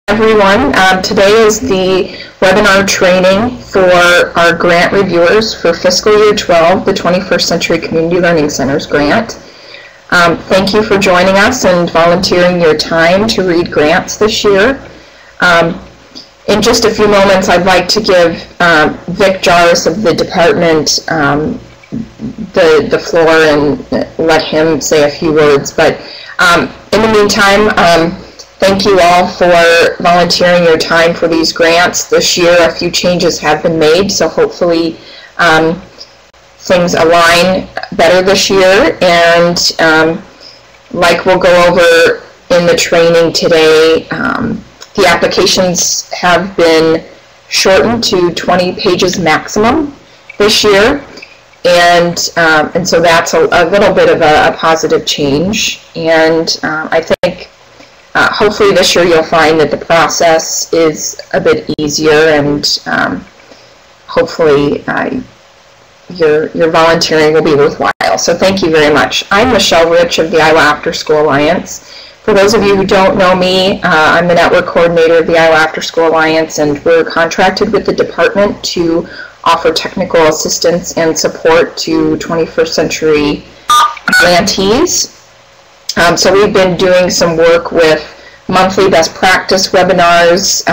everyone. Today is the webinar training for our grant reviewers for fiscal year 12, the 21st Century Community Learning Centers grant. Thank you for joining us and volunteering your time to read grants this year. In just a few moments, I'd like to give Vic Jarvis of the department the floor and let him say a few words. But in the meantime, thank you all for volunteering your time for these grants. This year, a few changes have been made, so hopefully things align better this year. And like we'll go over in the training today, the applications have been shortened to 20 pages maximum this year. And so that's a little bit of a positive change. And I think hopefully this year you'll find that the process is a bit easier, and hopefully your volunteering will be worthwhile. So thank you very much. I'm Michelle Rich of the Iowa After School Alliance. For those of you who don't know me, I'm the network coordinator of the Iowa After School Alliance, and we're contracted with the department to offer technical assistance and support to 21st century grantees. So we've been doing some work with monthly best practice webinars,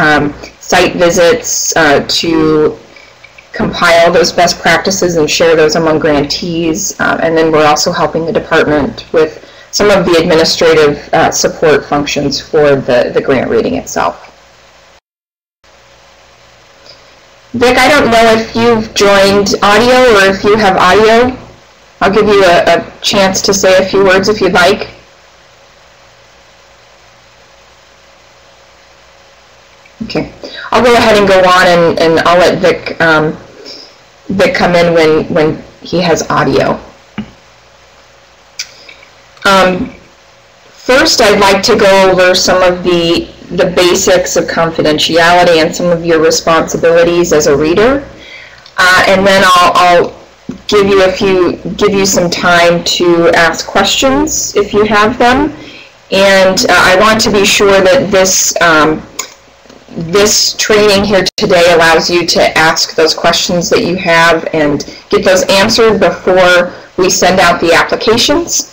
site visits to compile those best practices and share those among grantees. And then we're also helping the department with some of the administrative support functions for the grant reading itself. Vic, I don't know if you've joined audio or if you have audio. I'll give you a chance to say a few words if you'd like. Okay, I'll go ahead and go on, and I'll let Vic come in when he has audio. First, I'd like to go over some of the basics of confidentiality and some of your responsibilities as a reader, and then I'll give you some time to ask questions if you have them. And I want to be sure that this training here today allows you to ask those questions that you have and get those answered before we send out the applications.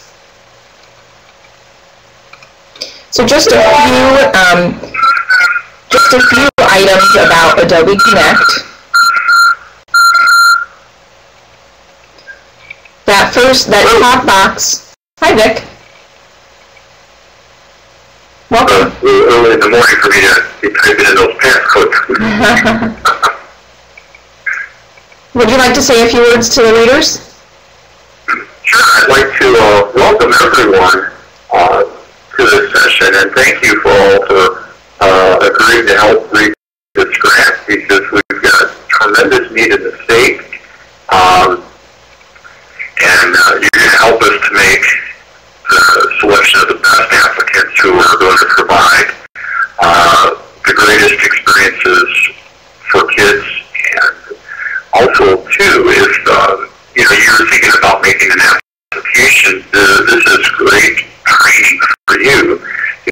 So just a few items about Adobe Connect. That top box. Hi, Vic. Welcome. Early in the morning for me to be typing in those passcodes. Would you like to say a few words to the readers? Sure. I'd like to welcome everyone to this session, and thank you for all for agreeing to help read this grant, because we've got tremendous need in the state, and you're going to help us to make the selection of the best applicants who are going to provide the greatest experiences for kids. And also, too, if you're thinking about making an application, this is great training for you.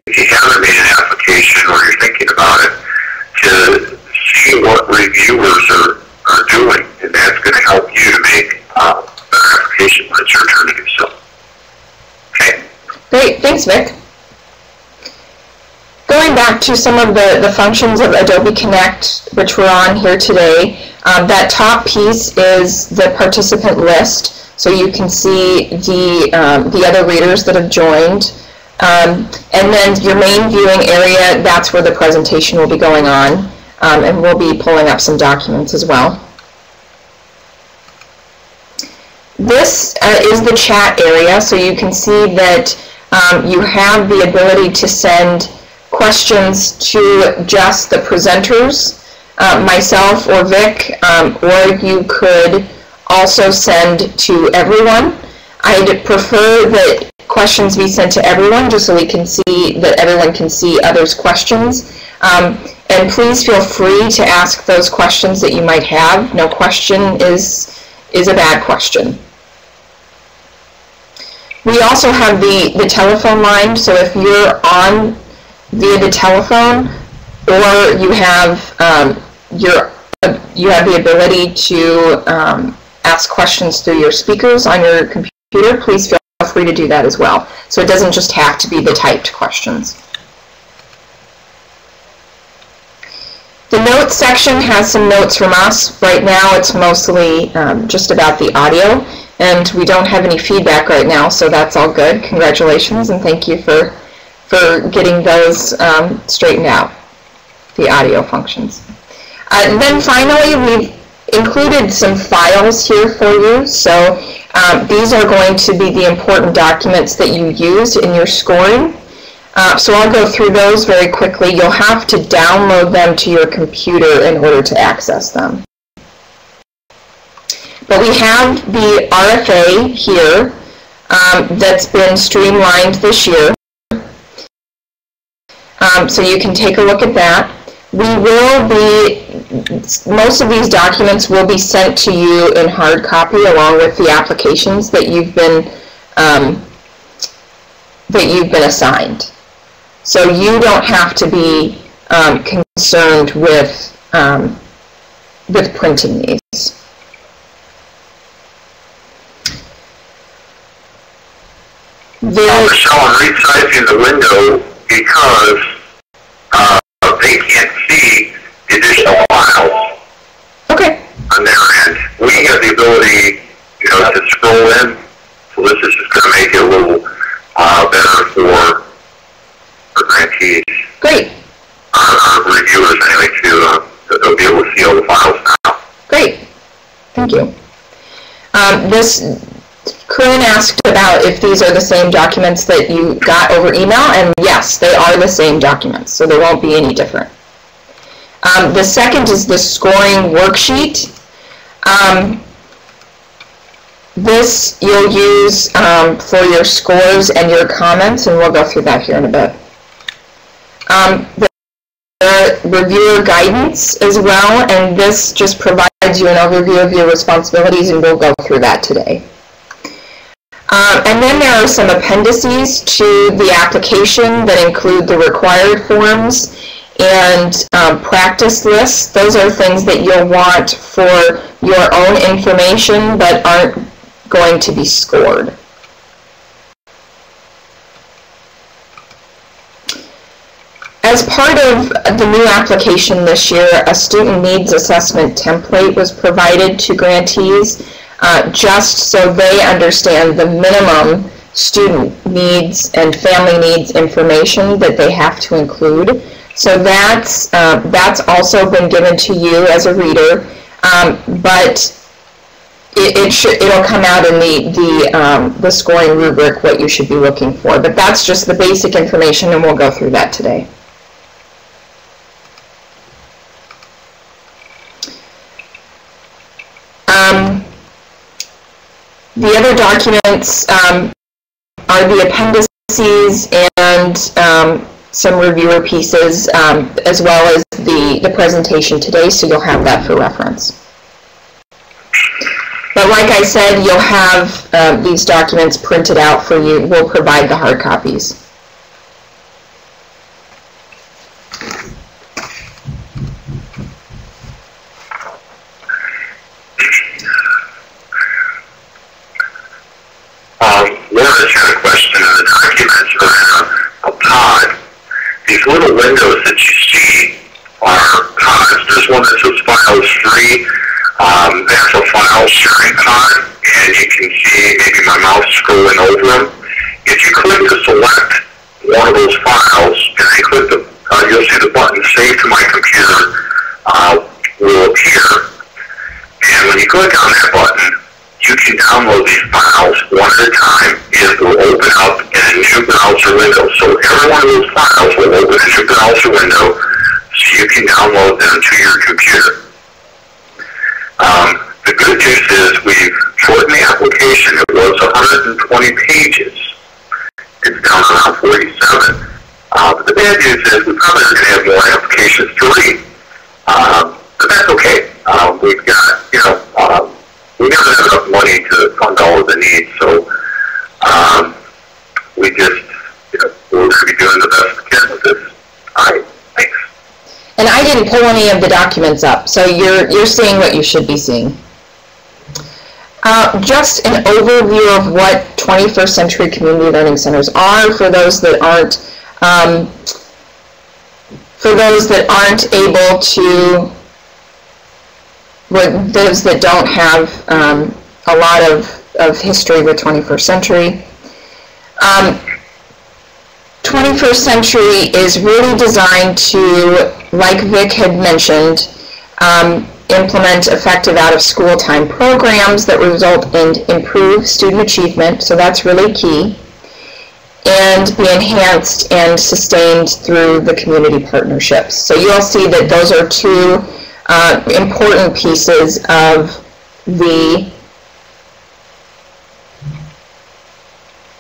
If you haven't made an application or you're thinking about it, to see what reviewers are doing, and that's going to help you to make an application when it's your turn to do so. Okay. Great, thanks, Vic. Going back to some of the functions of Adobe Connect, which we're on here today, that top piece is the participant list, so you can see the other readers that have joined. And then your main viewing area, that's where the presentation will be going on, and we'll be pulling up some documents as well. This is the chat area, so you can see that you have the ability to send questions to just the presenters, myself or Vic, or you could also send to everyone. I'd prefer that questions be sent to everyone, just so we can see that everyone can see others' questions. And please feel free to ask those questions that you might have. No question is a bad question. We also have the telephone line, so if you're on via the telephone, or you have you have the ability to ask questions through your speakers on your computer, please feel free to do that as well. So it doesn't just have to be the typed questions. The notes section has some notes from us. Right now it's mostly just about the audio, and we don't have any feedback right now, so that's all good. Congratulations, and thank you for getting those straightened out, the audio functions. And then finally, we've included some files here for you. So these are going to be the important documents that you use in your scoring. So I'll go through those very quickly. You'll have to download them to your computer in order to access them. But we have the RFA here that's been streamlined this year. So you can take a look at that. Most of these documents will be sent to you in hard copy along with the applications that you've been assigned. So you don't have to be concerned with printing these. Michelle, I'm resizing the window because they can't see the additional files. Okay. On their end. We have the ability, to scroll in. So this is just going to make it a little better for grantees. Great. Our reviewers, anyway, they'll be able to see all the files now. Great. Thank you. Corinne asked about if these are the same documents that you got over email, and yes, they are the same documents, so they won't be any different. The second is the scoring worksheet. This you'll use for your scores and your comments, and we'll go through that here in a bit. The reviewer guidance as well, and this just provides you an overview of your responsibilities, and we'll go through that today. And then there are some appendices to the application that include the required forms and practice lists. Those are things that you'll want for your own information but aren't going to be scored. As part of the new application this year, a student needs assessment template was provided to grantees just so they understand the minimum student needs and family needs information that they have to include. So that's also been given to you as a reader, but it'll come out in the scoring rubric what you should be looking for. But that's just the basic information, and we'll go through that today. The other documents are the appendices and some reviewer pieces, as well as the presentation today, so you'll have that for reference. But like I said, you'll have these documents printed out for you. We'll provide the hard copies. Laura had a question in the documents are a pod. These little windows that you see are pods. There's one that says Files 3. That's a file sharing pod, and you can see maybe my mouse scrolling over them. If you click to select one of those files, and then click you'll see the button Save to My Computer will appear. And when you click on that button, you can download these files one at a time. It will open up in a new browser window. So every one of those files will open a new browser window so you can download them to your computer. The good news is we've shortened the application. It was 120 pages. It's down to around 47. But the bad news is we probably are going to have more applications to read. But that's okay. We've got, we never have enough money to fund all of the needs, so we just, we're going to be doing the best we can with this. All right, thanks. didn't pull any of the documents up, so you're seeing what you should be seeing. Just an overview of what 21st Century Community Learning Centers are for those that aren't able to, those that don't have a lot of history with 21st Century. 21st Century is really designed to, like Vic had mentioned, implement effective out-of-school time programs that result in improved student achievement, so that's really key, and be enhanced and sustained through the community partnerships. So you'll see that those are two important pieces of the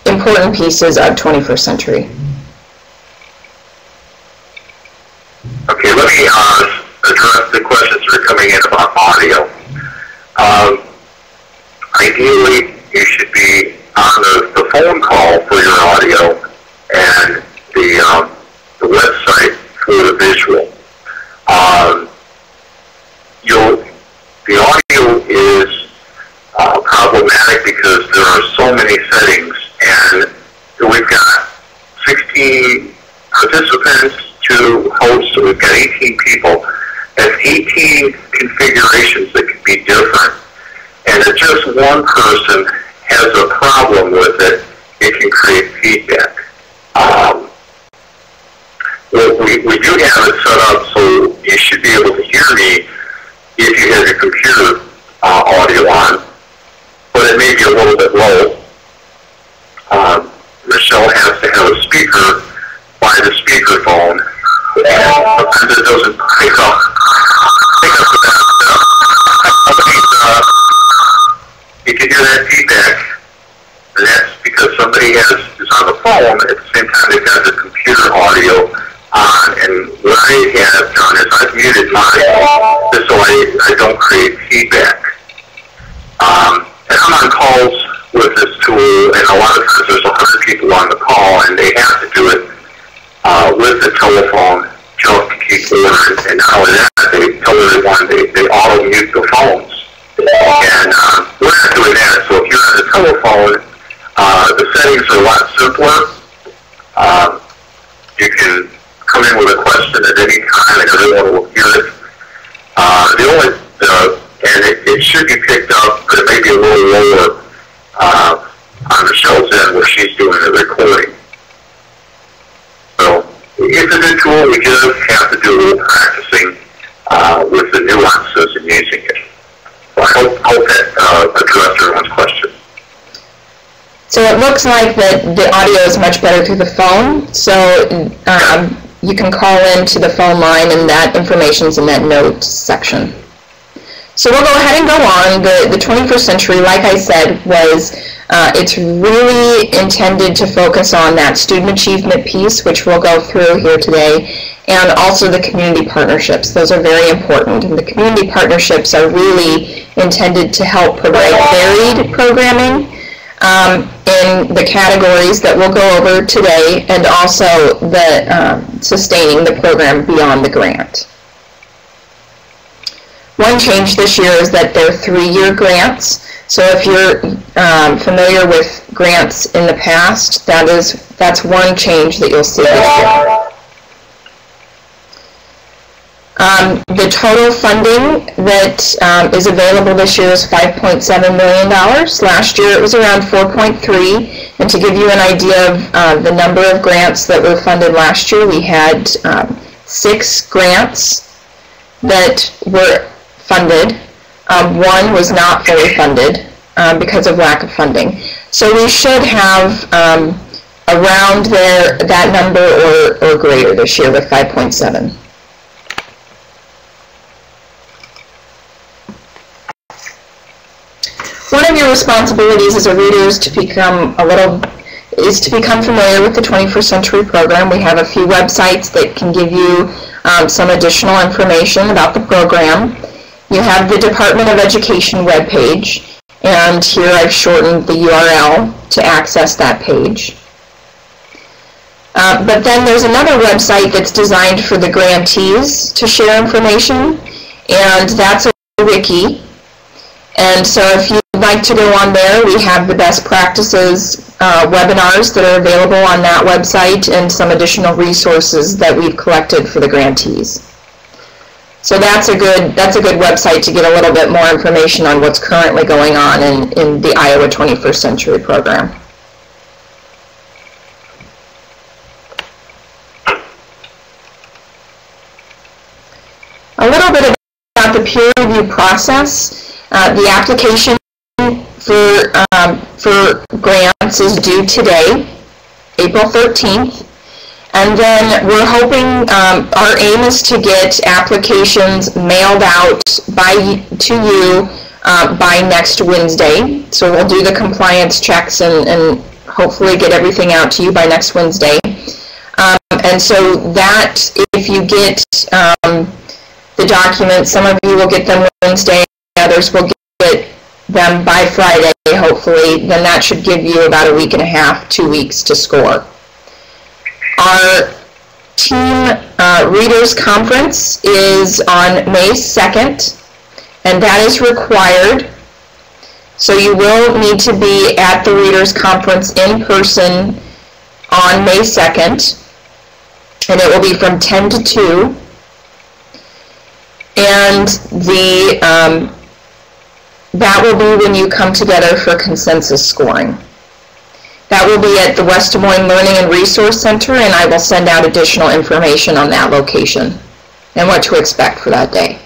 21st Century. Okay, let me address the questions that are coming in about audio. Ideally, you should be on the phone call for your audio and the website for the visual. The audio is problematic because there are so many settings, and we've got 16 participants, 2 hosts, so we've got 18 people. That's 18 configurations that can be different. And if just one person has a problem with it, it can create feedback. We do have it set up so you should be able to hear me if you have your computer audio on, but it may be a little bit low. Michelle has to have a speaker by the speakerphone, and sometimes it doesn't pick up that. You can hear that feedback, and that's because somebody is on the phone at the same time they've got the computer audio on. And what I have done is I've muted mine just so I don't create feedback. And I'm on calls with this tool, and a lot of times there's 100 people on the call, and they have to do it with the telephone just to keep order. And not only that, they tell everyone they auto-mute the phones. And we're not doing that, so if you're on the telephone, the settings are a lot simpler. You can come in with a question at any time, and everyone will hear it. And it should be picked up, but it may be a little lower on Michelle's end where she's doing the recording. So it's a good tool. We just have to do a little practicing with the nuances and using it. So I hope that addressed everyone's question. So it looks like that the audio is much better through the phone. So you can call into the phone line, and that information's in that notes section. So we'll go ahead and go on. The 21st Century, like I said, was it's really intended to focus on that student achievement piece, which we'll go through here today, and also the community partnerships. Those are very important, and the community partnerships are really intended to help provide varied programming in the categories that we'll go over today, and also the sustaining the program beyond the grant. One change this year is that they're 3-year grants. So if you're familiar with grants in the past, that's one change that you'll see this year. The total funding that is available this year is $5.7 million. Last year it was around 4.3. And to give you an idea of the number of grants that were funded last year, we had 6 grants that were funded. One was not fully funded because of lack of funding. So we should have around that number or greater this year with 5.7. One of your responsibilities as a reader is to become familiar with the 21st Century program. We have a few websites that can give you some additional information about the program. You have the Department of Education webpage, and here I've shortened the URL to access that page. But then there's another website that's designed for the grantees to share information, and that's a wiki. And so if you'd like to go on there, we have the best practices webinars that are available on that website and some additional resources that we've collected for the grantees. So that's a good website to get a little bit more information on what's currently going on in the Iowa 21st Century program. A little bit about the peer review process. The application for grants is due today, April 13th. And then we're hoping, our aim is to get applications mailed out to you by next Wednesday. So we'll do the compliance checks and hopefully get everything out to you by next Wednesday. And so that, if you get the documents, some of you will get them Wednesday, others will get them by Friday, hopefully, then that should give you about a week and a half, 2 weeks to score. Our team readers conference is on May 2nd, and that is required. So you will need to be at the readers conference in person on May 2nd, and it will be from 10 to 2. And that will be when you come together for consensus scoring. That will be at the West Des Moines Learning and Resource Center, and I will send out additional information on that location and what to expect for that day.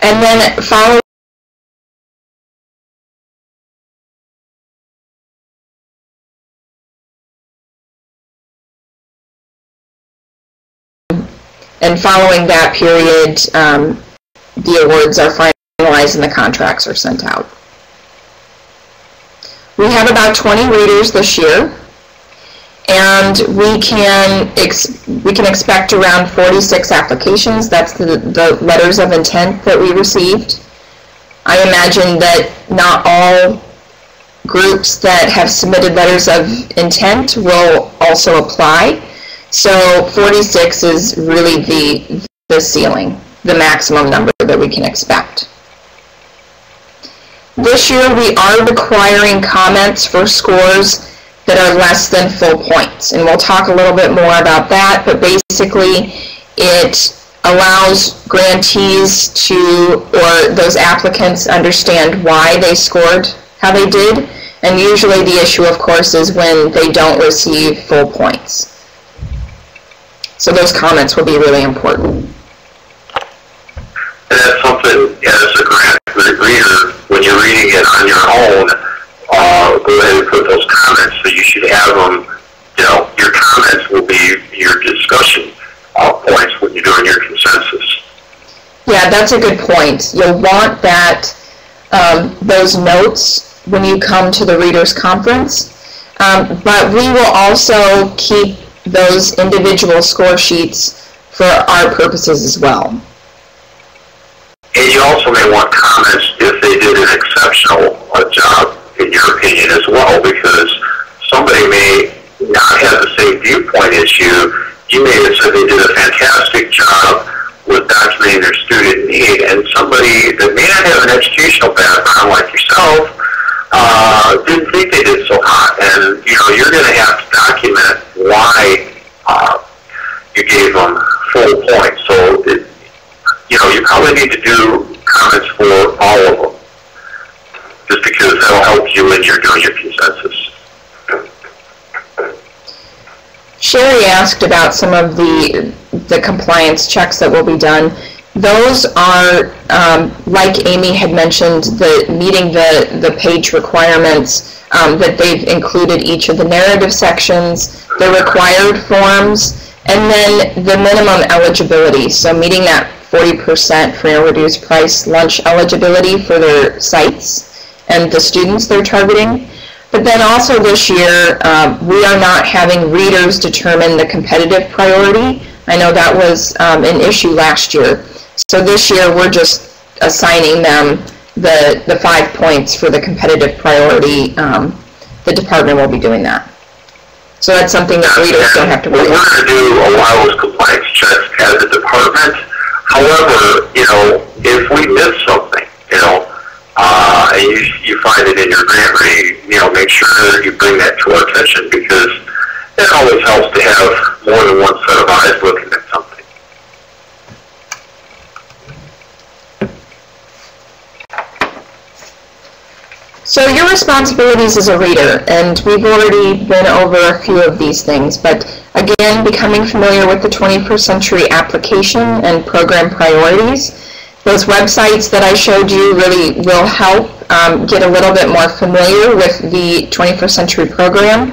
And then following that period, the awards are finalized and the contracts are sent out. We have about 20 readers this year, and we can expect around 46 applications. That's the letters of intent that we received. I imagine that not all groups that have submitted letters of intent will also apply. So 46 is really the ceiling, the maximum number that we can expect. This year we are requiring comments for scores that are less than full points, and we'll talk a little bit more about that, but basically it allows grantees or those applicants understand why they scored how they did, and usually the issue, of course, is when they don't receive full points. So those comments will be really important. And that's something, as a grant reader, when you're reading it on your own, go ahead and put those comments, so you should have them, your comments will be your discussion points when you're doing your consensus. Yeah, that's a good point. You'll want that, those notes when you come to the readers conference, but we will also keep those individual score sheets for our purposes as well. And you also may want comments if they did an exceptional job, in your opinion, as well, because somebody may not have the same viewpoint as you. You may have said they did a fantastic job with documenting their student need, and somebody that may not have an educational background like yourself didn't think they did so hot. And, you're going to have to document why you gave them full points. So, you probably need to do comments for all of them, just because that'll help you when you're doing your consensus. Sherry asked about some of the compliance checks that will be done. Those are, like Amy had mentioned, meeting the page requirements, that they've included each of the narrative sections, the required forms, and then the minimum eligibility. So meeting that 40% free or reduced price lunch eligibility for their sites and the students they're targeting. But then also this year, we are not having readers determine the competitive priority. I know that was an issue last year. So this year, we're just assigning them the 5 points for the competitive priority. The department will be doing that. So that's something that readers don't have to worry about. We're going to do a lot of those compliance checks as a department. However, if we miss something, and you find it in your grant reading, make sure that you bring that to our attention, because it always helps to have more than one set of eyes looking at something. So your responsibilities as a reader, and we've already been over a few of these things, but again, becoming familiar with the 21st Century application and program priorities. Those websites that I showed you really will help get a little bit more familiar with the 21st Century program,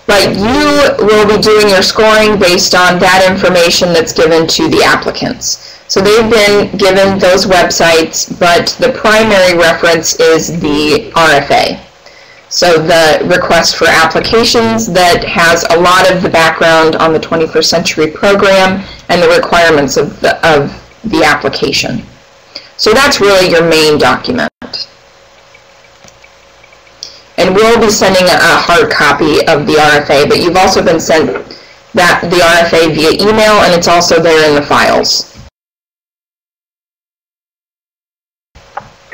but you will be doing your scoring based on that information that's given to the applicants. So they've been given those websites, but the primary reference is the RFA. So the request for applications that has a lot of the background on the 21st Century program and the requirements of the application. So that's really your main document. And we'll be sending a hard copy of the RFA, but you've also been sent the RFA via email, and it's also there in the files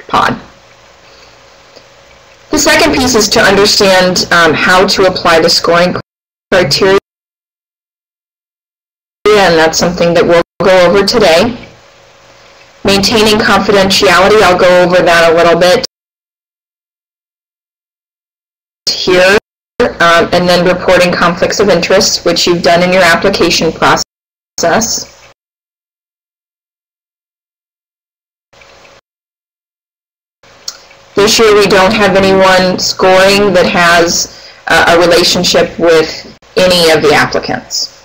pod. The second piece is to understand how to apply the scoring criteria, and that's something that we'll go over today. Maintaining confidentiality, I'll go over that a little bit here, and then reporting conflicts of interest, which you've done in your application process. This year we don't have anyone scoring that has a relationship with any of the applicants.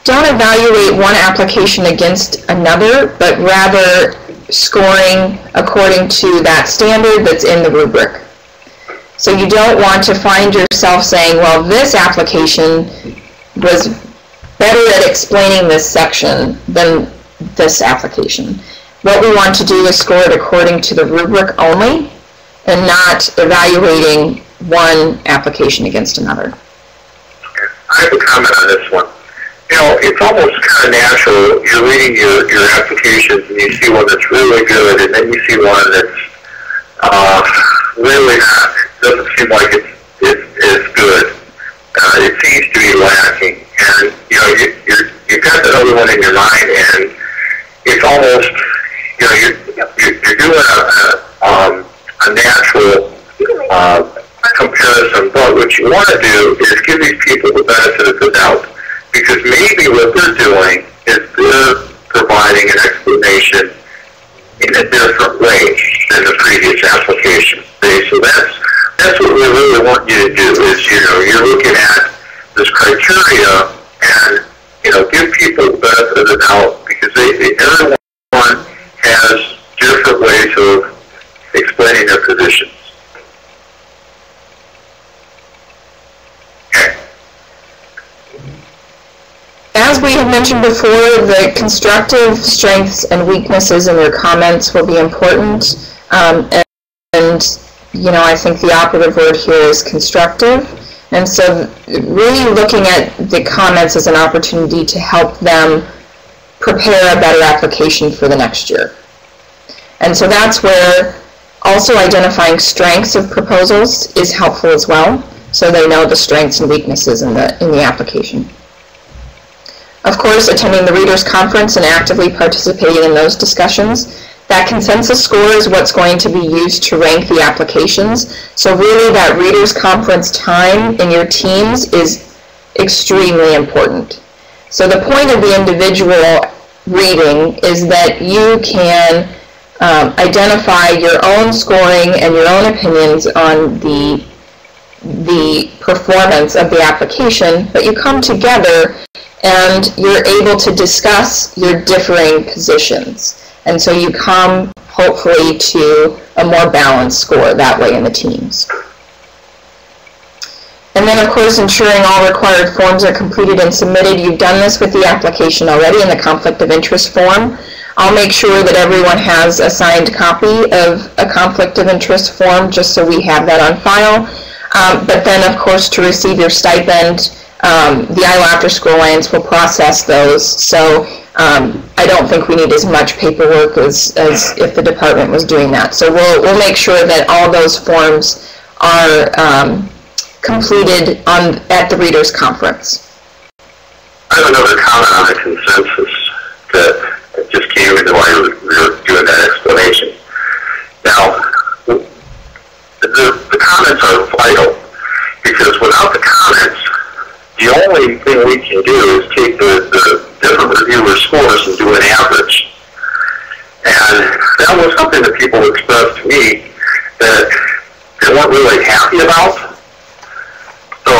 Don't evaluate one application against another, but rather scoring according to that standard that's in the rubric. So you don't want to find yourself saying, well, this application was better at explaining this section than this application. What we want to do is score it according to the rubric only, and not evaluating one application against another. I have a comment on this one. It's almost kind of natural. You're reading your applications and you see one that's really good, and then you see one that's really not, doesn't seem like it's good. It seems to be lacking, and you've got that other one in your mind, and it's almost you're doing a natural comparison. But what you want to do is give these people the benefit of the doubt. Because maybe what they're doing is they're providing an explanation in a different way than the previous application. So that's what we really want you to do is, you're looking at this criteria and, give people the benefit of the doubt, because everyone has different ways of explaining their positions. As we have mentioned before, the constructive strengths and weaknesses in your comments will be important, and I think the operative word here is constructive, and so really looking at the comments as an opportunity to help them prepare a better application for the next year. And so that's where also identifying strengths of proposals is helpful as well, so they know the strengths and weaknesses in the application. Of course, attending the Readers' Conference and actively participating in those discussions. That consensus score is what's going to be used to rank the applications. So really that Readers' Conference time in your teams is extremely important. So the point of the individual reading is that you can identify your own scoring and your own opinions on the performance of the application, but you come together and you're able to discuss your differing positions. And so you come, hopefully, to a more balanced score that way in the teams. And then, of course, ensuring all required forms are completed and submitted. You've done this with the application already in the conflict of interest form. I'll make sure that everyone has a signed copy of a conflict of interest form, just so we have that on file. But then, of course, to receive your stipend, the Iowa After School Alliance will process those. So I don't think we need as much paperwork as if the department was doing that. So we'll make sure that all those forms are completed at the Readers Conference. I have another comment on the consensus that just came into while you were doing that explanation. Now, the comments are vital, because without the comments, the only thing we can do is take the different reviewer scores and do an average. And that was something that people expressed to me that they weren't really happy about. So,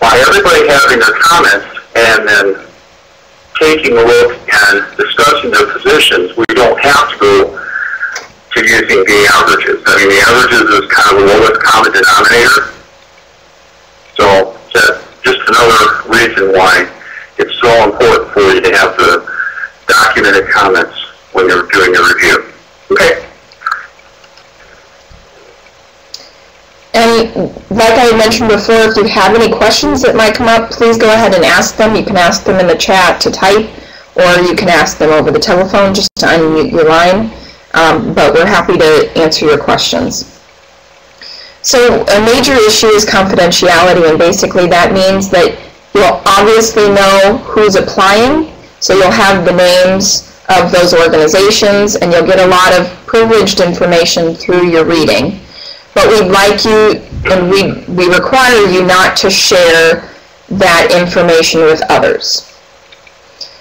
by everybody having their comments and then taking a look and discussing their positions, we don't have to go to using the averages. I mean, the averages is kind of the lowest common denominator. So that's just another reason why it's so important for you to have the documented comments when you're doing your review. Okay. And like I mentioned before, if you have any questions that might come up, please go ahead and ask them. You can ask them in the chat to type, or you can ask them over the telephone just to unmute your line. But we're happy to answer your questions. So a major issue is confidentiality, and basically that means that you'll obviously know who's applying, so you'll have the names of those organizations, and you'll get a lot of privileged information through your reading. But we'd like you, and we require you not to share that information with others.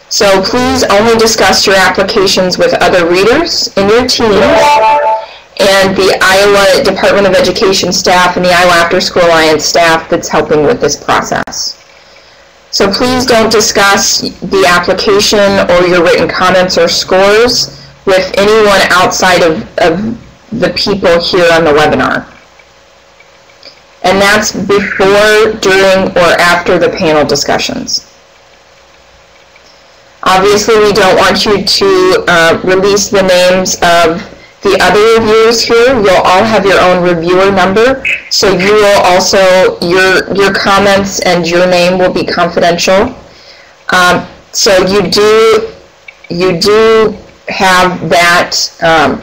So please only discuss your applications with other readers in your team and the Iowa Department of Education staff and the Iowa After School Alliance staff that's helping with this process. So please don't discuss the application or your written comments or scores with anyone outside of the people here on the webinar. And that's before, during, or after the panel discussions. Obviously, we don't want you to release the names of the other reviewers here. You'll all have your own reviewer number, so you will also, your comments and your name will be confidential. So you do have that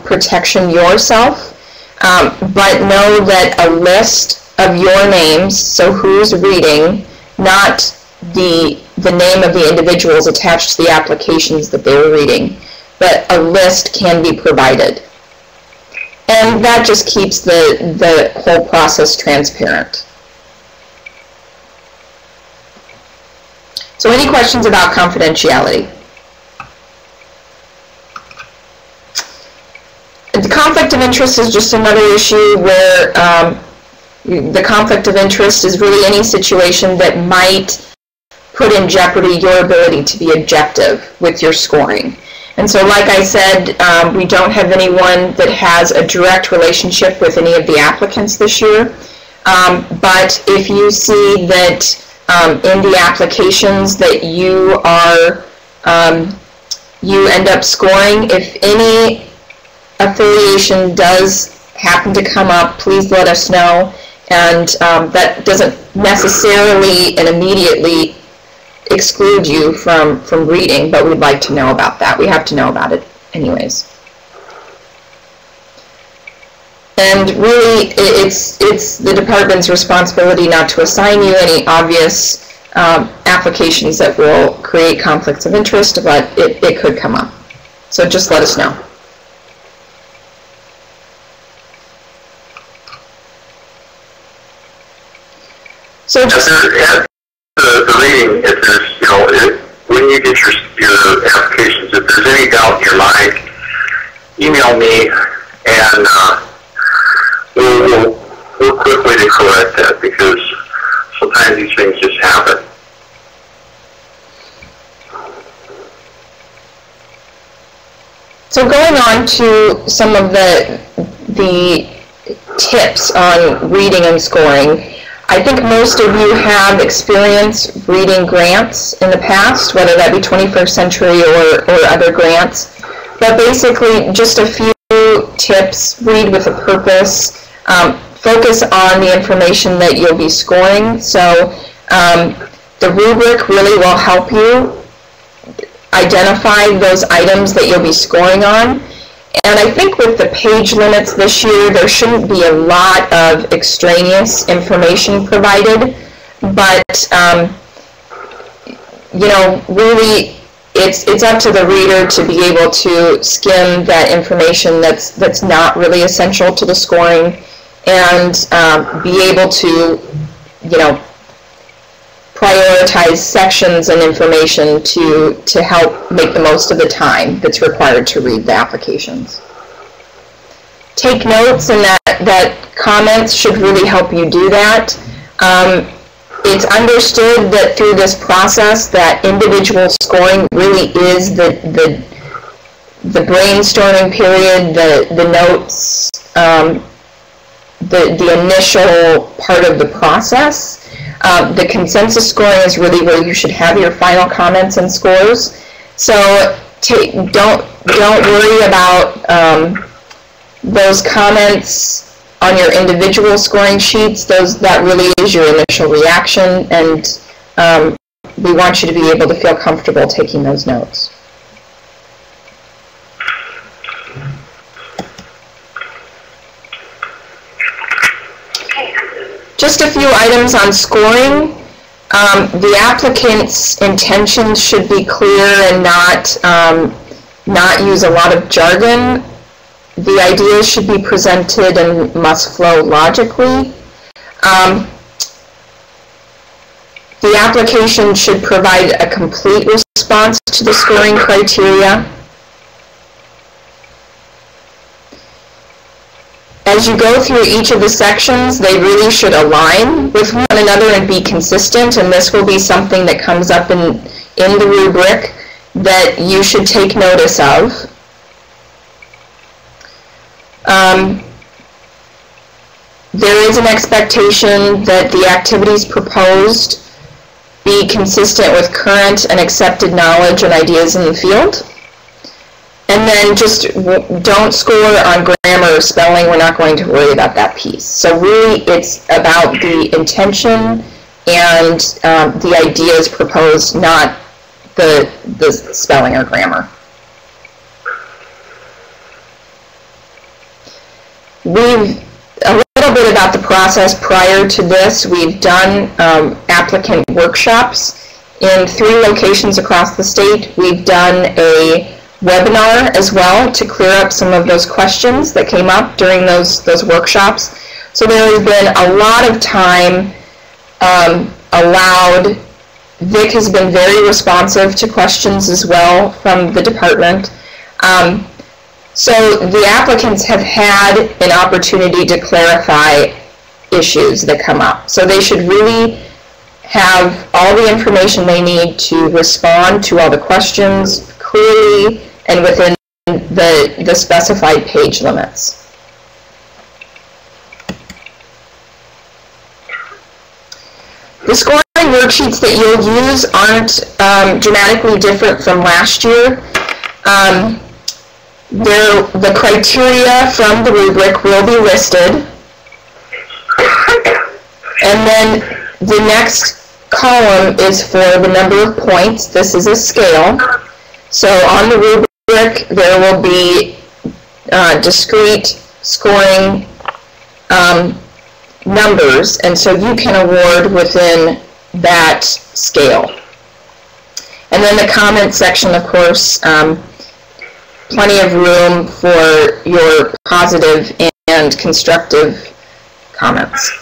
protection yourself, but know that a list of your names, so who's reading, not the name of the individuals attached to the applications that they were reading, but a list can be provided. And that just keeps the whole process transparent. So any questions about confidentiality? The conflict of interest is just another issue where the conflict of interest is really any situation that might put in jeopardy your ability to be objective with your scoring. And so, like I said, we don't have anyone that has a direct relationship with any of the applicants this year. But if you see that in the applications that you end up scoring, if any affiliation does happen to come up, please let us know. And that doesn't necessarily and immediately exclude you from reading, but we'd like to know about that. We have to know about it anyways. And really, it's the department's responsibility not to assign you any obvious applications that will create conflicts of interest, but it could come up. So just let us know. So just the reading, if there's, when you get your applications, if there's any doubt in your mind, email me, and we'll quickly to correct that, because sometimes these things just happen. So going on to some of the tips on reading and scoring, I think most of you have experience reading grants in the past, whether that be 21st Century or other grants. But basically, just a few tips: read with a purpose, focus on the information that you'll be scoring. So the rubric really will help you identify those items that you'll be scoring on. And I think with the page limits this year, there shouldn't be a lot of extraneous information provided, but you know, really it's up to the reader to be able to skim that information that's not really essential to the scoring, and be able to, you know, prioritize sections and information to help make the most of the time that's required to read the applications. Take notes, and that comments should really help you do that. It's understood that through this process that individual scoring really is the brainstorming period, the notes, the initial part of the process. The consensus scoring is really where you should have your final comments and scores. So don't worry about those comments on your individual scoring sheets. That really is your initial reaction, and we want you to be able to feel comfortable taking those notes. Just a few items on scoring. The applicant's intentions should be clear and not use a lot of jargon. The ideas should be presented and must flow logically. The application should provide a complete response to the scoring criteria. As you go through each of the sections, they really should align with one another and be consistent, and this will be something that comes up in the rubric that you should take notice of. There is an expectation that the activities proposed be consistent with current and accepted knowledge and ideas in the field. And then just don't score on grammar or spelling. We're not going to worry about that piece. So really it's about the intention and the ideas proposed, not the spelling or grammar. A little bit about the process prior to this. We've done applicant workshops in 3 locations across the state. We've done a webinar as well to clear up some of those questions that came up during those workshops. So there has been a lot of time allowed. Vic has been very responsive to questions as well from the department. So the applicants have had an opportunity to clarify issues that come up. So they should really have all the information they need to respond to all the questions clearly and within the specified page limits. The scoring worksheets that you'll use aren't dramatically different from last year. The criteria from the rubric will be listed, and then the next column is for the number of points. This is a scale. So on the rubric there will be discrete scoring numbers, and so you can award within that scale. And then the comment section, of course, plenty of room for your positive and constructive comments.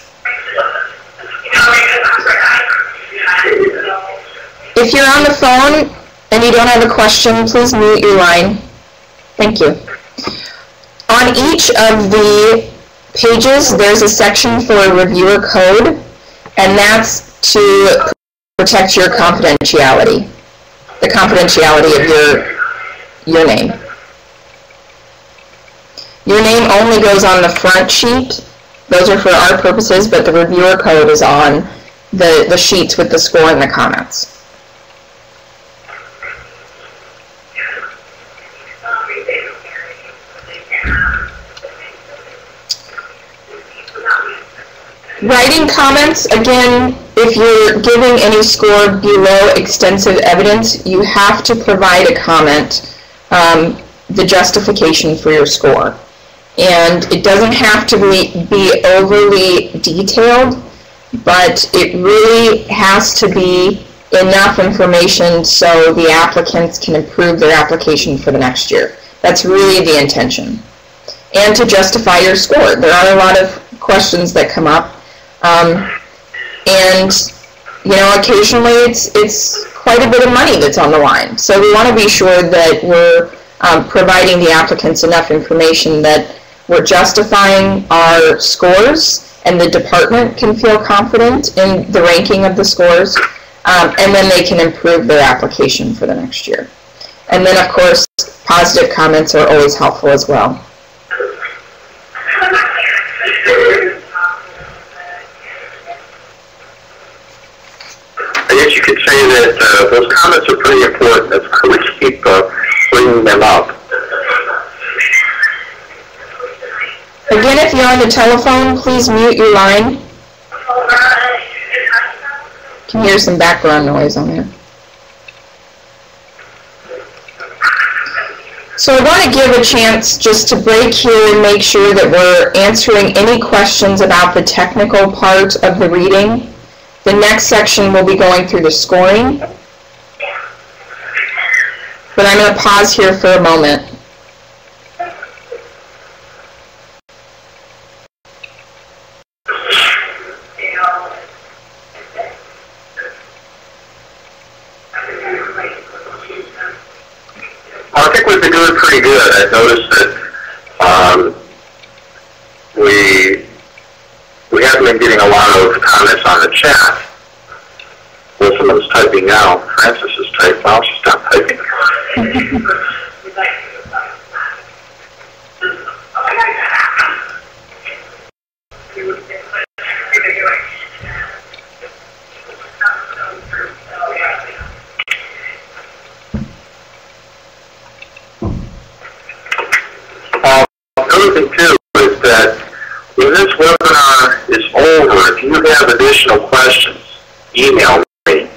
If you're on the phone and you don't have a question, please mute your line. Thank you. On each of the pages, there's a section for reviewer code, and that's to protect your confidentiality, the confidentiality of your name. Your name only goes on the front sheet. Those are for our purposes, but the reviewer code is on the sheets with the score and the comments. Writing comments, again, if you're giving any score below extensive evidence, you have to provide a comment, the justification for your score. And it doesn't have to be overly detailed, but it really has to be enough information so the applicants can improve their application for the next year. That's really the intention. And to justify your score. There are a lot of questions that come up. And, you know, occasionally it's quite a bit of money that's on the line. So we want to be sure that we're providing the applicants enough information that we're justifying our scores and the department can feel confident in the ranking of the scores, and then they can improve their application for the next year. And then, of course, positive comments are always helpful as well. I guess you could say that those comments are pretty important. That's why we keep bringing them up. Again, if you're on the telephone, please mute your line. You can hear some background noise on there. So I want to give a chance just to break here and make sure that we're answering any questions about the technical part of the reading. The next section will be going through the scoring. But I'm going to pause here for a moment. I think we've been doing pretty good. I've noticed that we haven't been getting a lot of comments on the chat. Well, someone's typing now. Francis is typing. I'll just stop typing. Another thing, too, is that when this webinar is over, if you have additional questions, email me.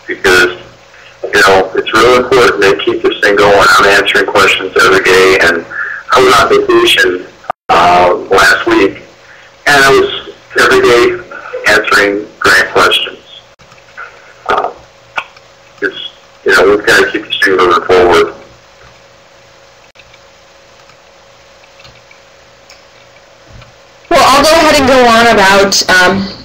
Because, you know, it's really important to keep this thing going. I'm answering questions every day, and I was on vacation last week, and I was every day answering grant questions. You know, we've got to keep this thing moving forward. Well, I'll go ahead and go on about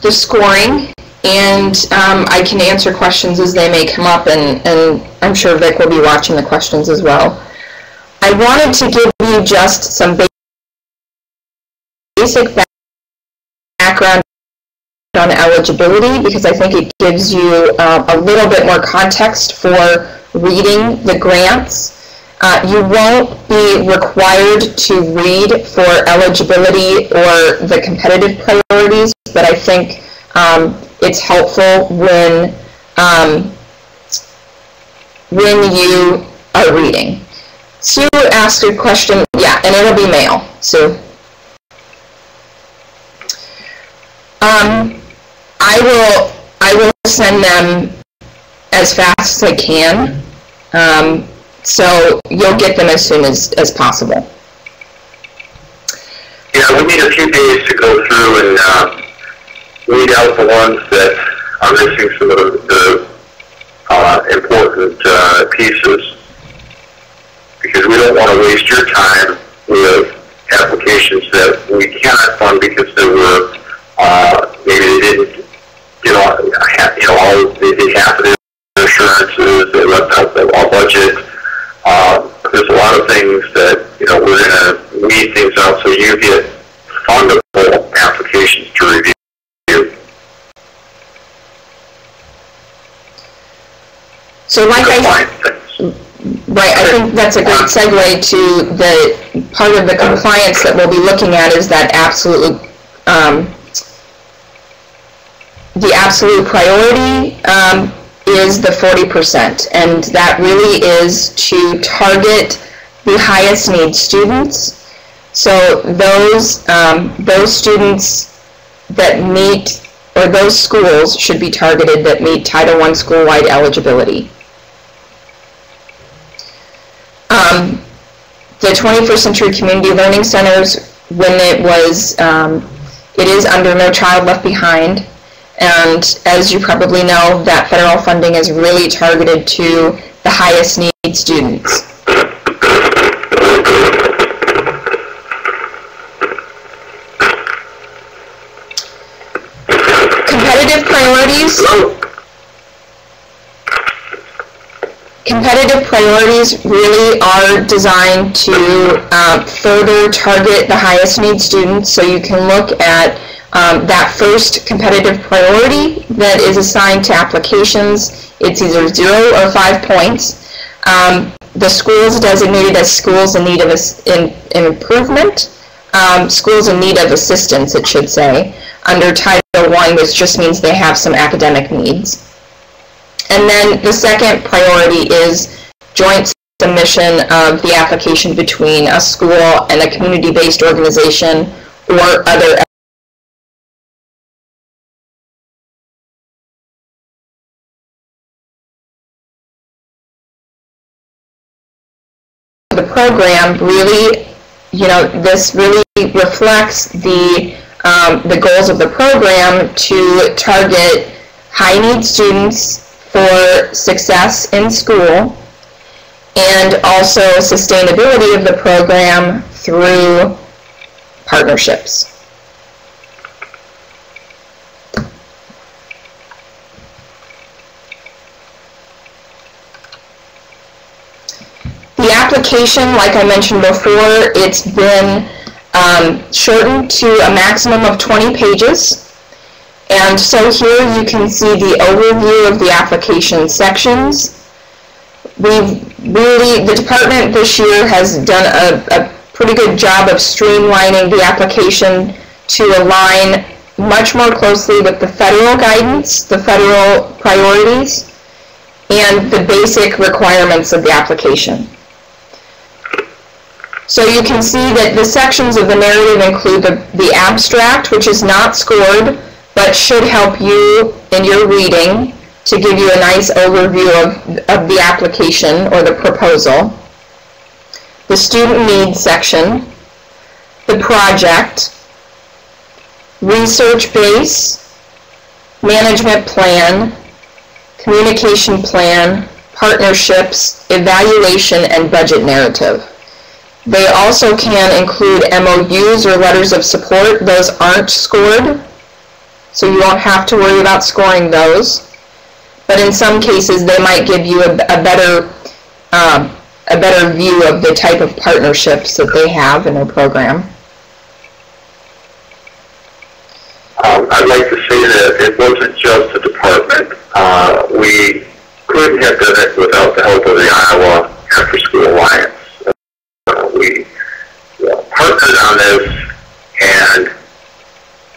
the scoring, and I can answer questions as they may come up, and I'm sure Vic will be watching the questions as well. I wanted to give you just some basic background on eligibility, because I think it gives you a little bit more context for reading the grants. You won't be required to read for eligibility or the competitive priorities, but I think it's helpful when you are reading. Sue asked a question, yeah, and it'll be mail, Sue. I will send them as fast as I can. So you'll get them as soon as possible. Yeah, we need a few days to go through and weed out the ones that are missing some of the important pieces, because we don't want to waste your time with applications that we cannot fund because they were maybe they didn't get all they did half of their assurances, they left out our budget. There's a lot of things that, you know, we're going to weed things out so you get fundable applications to review. So like I think that's a great segue to the part of the compliance that we'll be looking at is that the absolute priority is the 40%, and that really is to target the highest need students. So those students that meet, or those schools should be targeted that meet Title I school-wide eligibility. The 21st Century Community Learning Centers, when it is under No Child Left Behind, and as you probably know, that federal funding is really targeted to the highest need students. Competitive priorities. Competitive priorities really are designed to further target the highest need students, so you can look at that first competitive priority that is assigned to applications. It's either 0 or 5 points. The schools designated as schools in need of improvement, schools in need of assistance, it should say, under Title I, which just means they have some academic needs. And then the second priority is joint submission of the application between a school and a community-based organization or other the program. Really, this really reflects the goals of the program to target high-need students for success in school, and also sustainability of the program through partnerships. The application, like I mentioned before, it's been shortened to a maximum of 20 pages. And so here you can see the overview of the application sections. The department this year has done a pretty good job of streamlining the application to align much more closely with the federal guidance, the federal priorities, and the basic requirements of the application. So you can see that the sections of the narrative include the abstract, which is not scored, but should help you in your reading to give you a nice overview of the application or the proposal. The student needs section, the project, research base, management plan, communication plan, partnerships, evaluation, and budget narrative. They also can include MOUs or letters of support. Those aren't scored, so you won't have to worry about scoring those. But in some cases, they might give you a better view of the type of partnerships that they have in their program. I'd like to say that it wasn't just the department. We couldn't have done it without the help of the Iowa After School Alliance. We partnered on this, and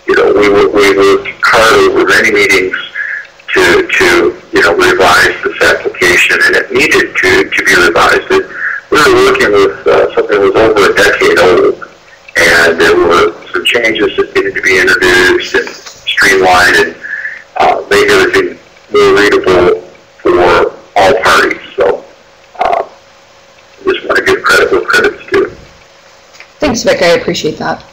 we worked hard over many meetings to revise this application, and it needed to be revised. We were working with something that was over a decade old, and there were some changes that needed to be introduced and streamlined and make everything more readable for all parties. So I just want to give credit where credit's due. Thanks, Vic. I appreciate that.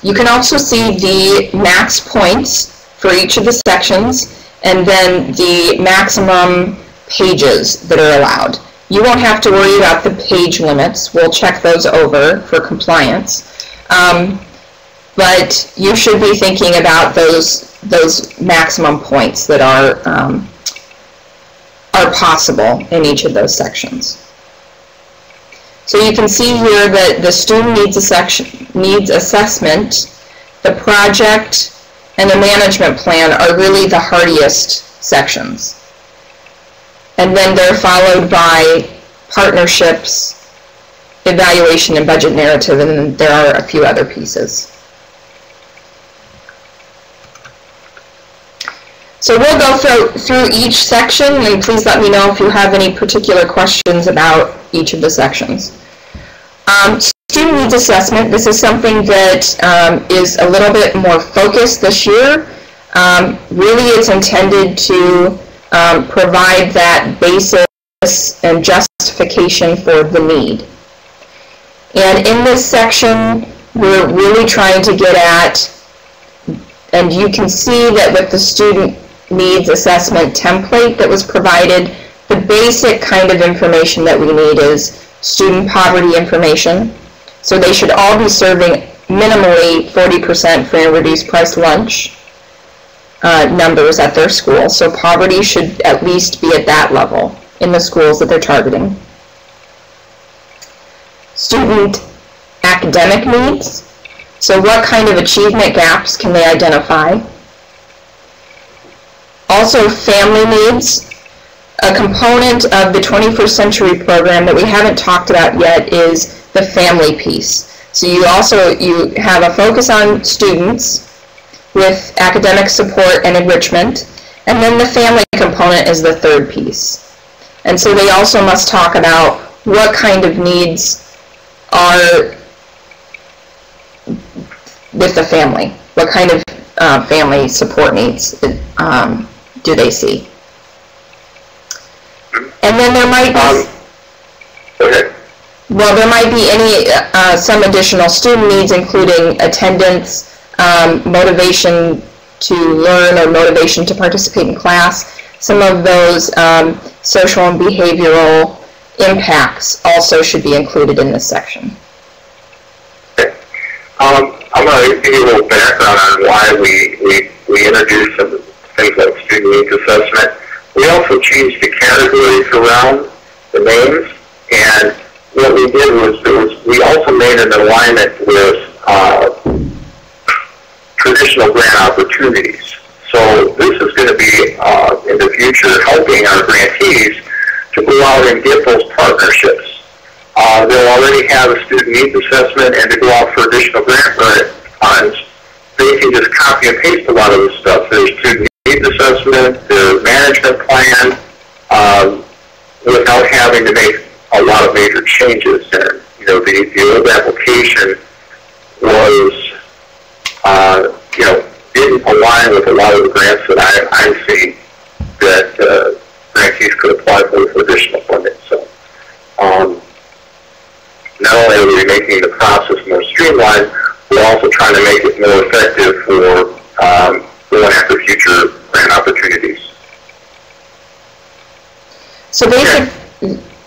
You can also see the max points for each of the sections, and then the maximum pages that are allowed. You won't have to worry about the page limits. We'll check those over for compliance. But you should be thinking about those maximum points that are possible in each of those sections. So you can see here that the student needs assessment, the project, and the management plan are really the hardiest sections. And then they're followed by partnerships, evaluation, and budget narrative, and there are a few other pieces. So we'll go through each section, and please let me know if you have any particular questions about each of the sections. Student needs assessment. This is something that is a little bit more focused this year. Really, it's intended to provide that basis and justification for the need. And in this section, we're really trying to get at, and you can see that with the student needs assessment template that was provided, the basic kind of information that we need is student poverty information. So they should all be serving minimally 40% free and reduced price lunch numbers at their school. So poverty should at least be at that level in the schools that they're targeting. Student academic needs. So what kind of achievement gaps can they identify? Also family needs. A component of the 21st Century program that we haven't talked about yet is the family piece. So you have a focus on students with academic support and enrichment, and then the family component is the third piece. And so they also must talk about what kind of needs are with the family. What kind of family support needs do they see? And then there might be, well, there might be some additional student needs, including attendance, motivation to learn or motivation to participate in class. Some of those social and behavioral impacts also should be included in this section. I'm going to give you a little background on why we introduced some things like student needs assessment. We also changed the categories around the names, and what we did was we also made an alignment with traditional grant opportunities. So this is going to be in the future helping our grantees to go out and get those partnerships. They'll already have a student needs assessment, and to go out for additional grant funds, they can just copy and paste a lot of this stuff. There's student needs assessment, their management plan, without having to make a lot of major changes. And the old application was didn't align with a lot of the grants that I've seen that grantees could apply for additional funding. So not only are we making the process more streamlined, we're also trying to make it more effective for going after future grant opportunities. So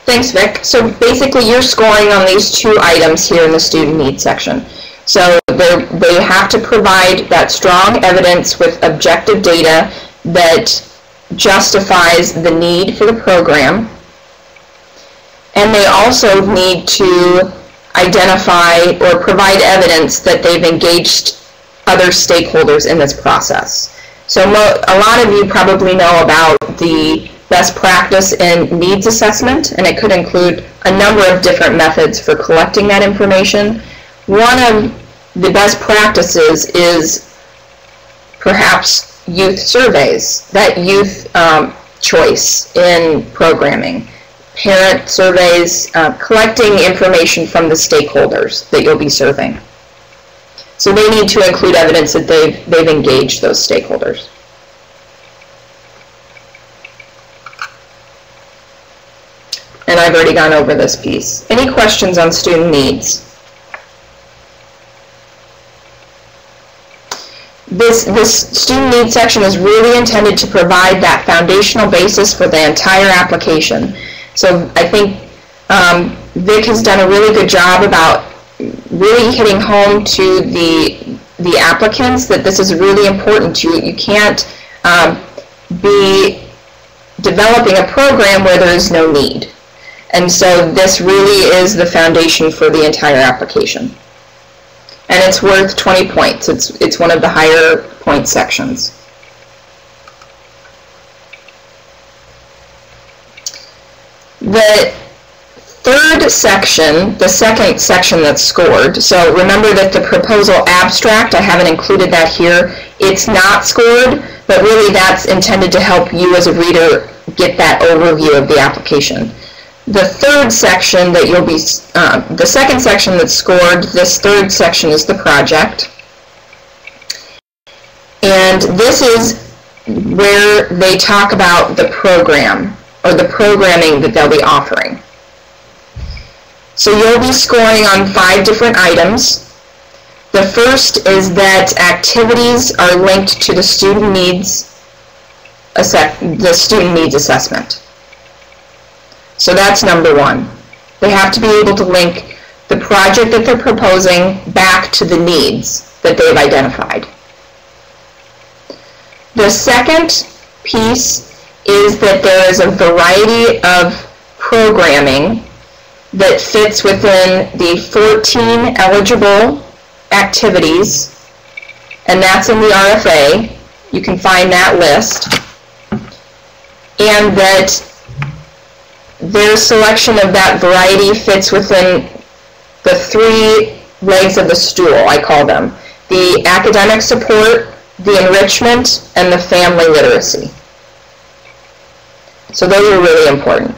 thanks, Vic. So basically you're scoring on these two items here in the student needs section. So they have to provide that strong evidence with objective data that justifies the need for the program. And they also need to identify or provide evidence that they've engaged other stakeholders in this process. So a lot of you probably know about the best practice in needs assessment, and it could include a number of different methods for collecting that information. One of the best practices is perhaps youth surveys, that youth choice in programming. Parent surveys, collecting information from the stakeholders that you'll be serving. So they need to include evidence that they've engaged those stakeholders. And I've already gone over this piece. Any questions on student needs? This student needs section is really intended to provide that foundational basis for the entire application. So I think Vic has done a really good job about really hitting home to the applicants that this is really important to you. You can't be developing a program where there is no need. And so this really is the foundation for the entire application. And it's worth 20 points. It's one of the higher point sections. The third section, the second section that's scored, so remember that the proposal abstract, I haven't included that here, it's not scored, but really that's intended to help you as a reader get that overview of the application. the third section that you'll be, the second section that's scored, this third section is the project. And this is where they talk about the program, or the programming that they'll be offering. So you'll be scoring on 5 different items. The first is that activities are linked to the student needs assessment. So that's number 1. They have to be able to link the project that they're proposing back to the needs that they've identified. The second piece is that there is a variety of programming that fits within the 14 eligible activities, and that's in the RFA. You can find that list. And that their selection of that variety fits within the 3 legs of the stool, I call them: the academic support, the enrichment, and the family literacy. So those are really important.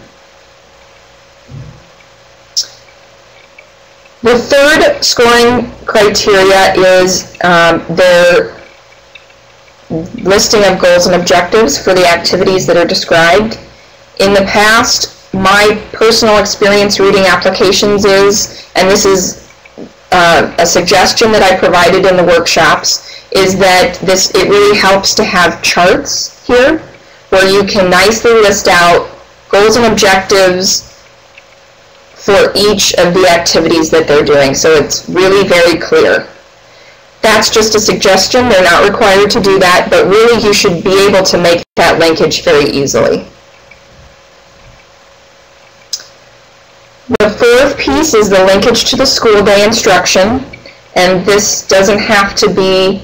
The third scoring criteria is their listing of goals and objectives for the activities that are described. In the past, my personal experience reading applications is, and this is a suggestion that I provided in the workshops, is that it really helps to have charts here where you can nicely list out goals and objectives for each of the activities that they're doing, so it's really very clear. That's just a suggestion. They're not required to do that, but really you should be able to make that linkage very easily. The fourth piece is the linkage to the school day instruction, and this doesn't have to be,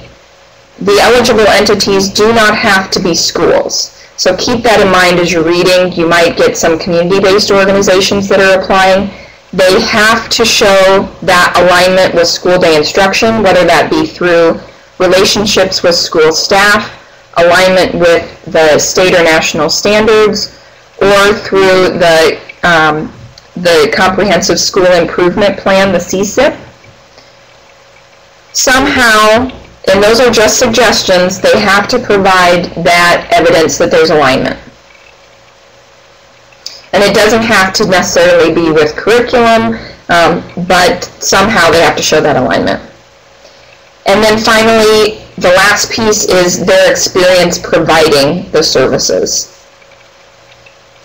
the eligible entities do not have to be schools. So keep that in mind as you're reading. You might get some community-based organizations that are applying. They have to show that alignment with school day instruction, whether that be through relationships with school staff, alignment with the state or national standards, or through the Comprehensive School Improvement Plan, the CSIP. Somehow, and those are just suggestions, they have to provide that evidence that there's alignment. And it doesn't have to necessarily be with curriculum, but somehow they have to show that alignment. And then finally, the last piece is their experience providing the services.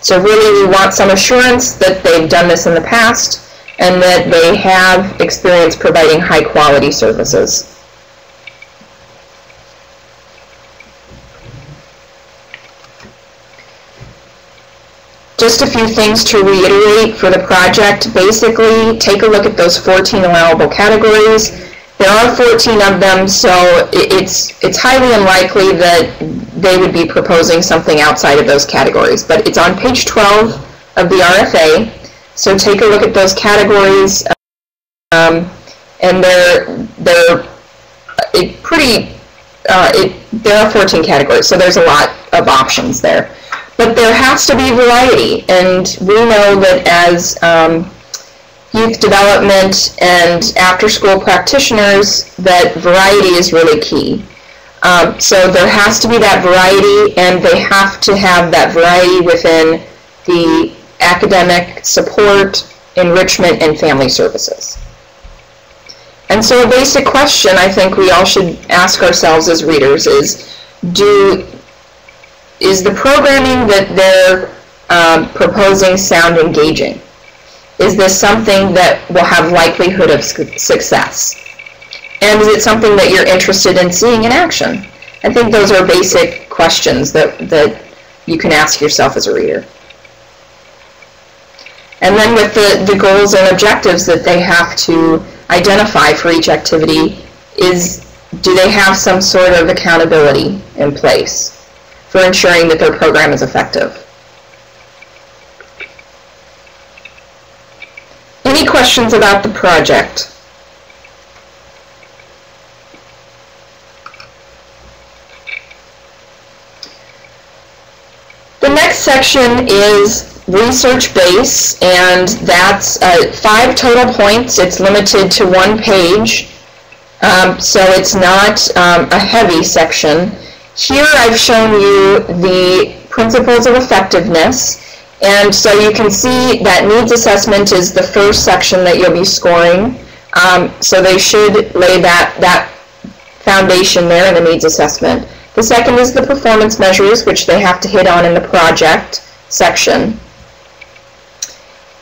So really we want some assurance that they've done this in the past and that they have experience providing high quality services. Just a few things to reiterate for the project. Basically, take a look at those 14 allowable categories. There are 14 of them, so it's highly unlikely that they would be proposing something outside of those categories. But it's on page 12 of the RFA, so take a look at those categories, and there are 14 categories, so there's a lot of options there. But there has to be variety, and we know that as youth development and after-school practitioners, that variety is really key. So there has to be that variety, and they have to have that variety within the academic support, enrichment, and family services. And so a basic question I think we all should ask ourselves as readers is the programming that they're proposing sound engaging? Is this something that will have likelihood of success? And is it something that you're interested in seeing in action? I think those are basic questions that you can ask yourself as a reader. And then with the goals and objectives that they have to identify for each activity, do they have some sort of accountability in place for ensuring that their program is effective? Any questions about the project? The next section is research base, and that's 5 total points. It's limited to 1 page, so it's not a heavy section. Here I've shown you the principles of effectiveness, and so you can see that needs assessment is the first section that you'll be scoring. So they should lay that foundation there in the needs assessment. The second is the performance measures, which they have to hit on in the project section.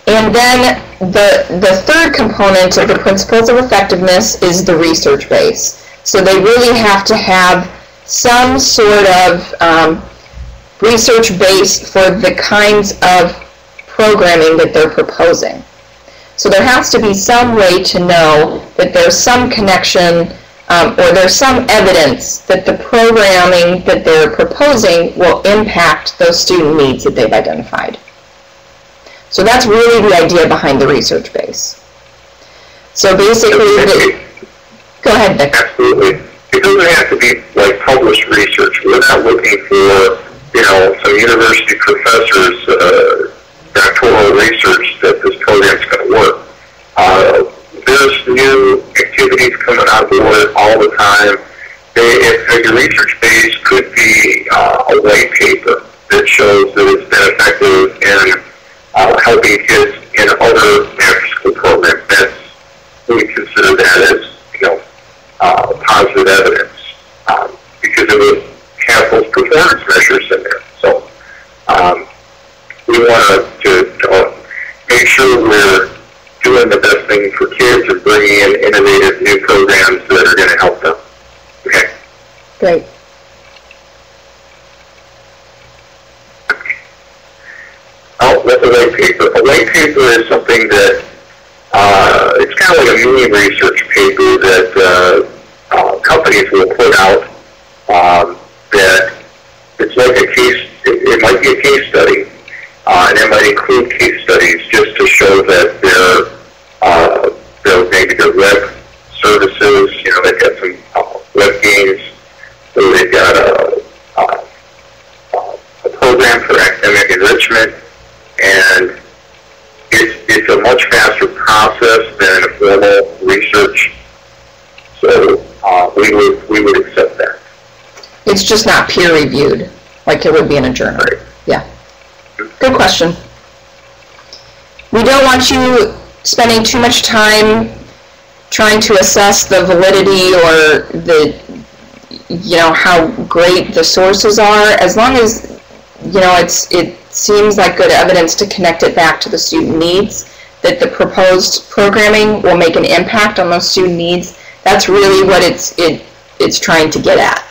And then the third component of the principles of effectiveness is the research base. So they really have to have some sort of research base for the kinds of programming that they're proposing. So there has to be some way to know that there's some connection or there's some evidence that the programming that they're proposing will impact those student needs that they've identified. So that's really the idea behind the research base. So basically, go ahead, Vic. Absolutely. It doesn't have to be like published research. We're not looking for, some university professors' doctoral research that this program's going to work. There's new activities coming on board all the time. Your research base could be a white paper that shows that it's been effective in helping kids in other after-school programs. We consider that as, positive evidence because it would have those performance measures in there. So we want to make sure we're doing the best thing for kids and bringing in innovative new programs that are going to help them. Okay. Great. What's a white paper? A white paper is something that it's kind of like a mini research paper that companies will put out that it's like a case, it might be a case study, and it might include case studies just to show that maybe their web services, they've got some web games, so they've got a program for academic enrichment, and it's a much faster process than a formal research, so we would accept that. It's just not peer reviewed like it would be in a journal. Right. Yeah. Good question. We don't want you spending too much time trying to assess the validity or the, how great the sources are. As long as, it seems like good evidence to connect it back to the student needs, that the proposed programming will make an impact on those student needs. That's really what it's trying to get at.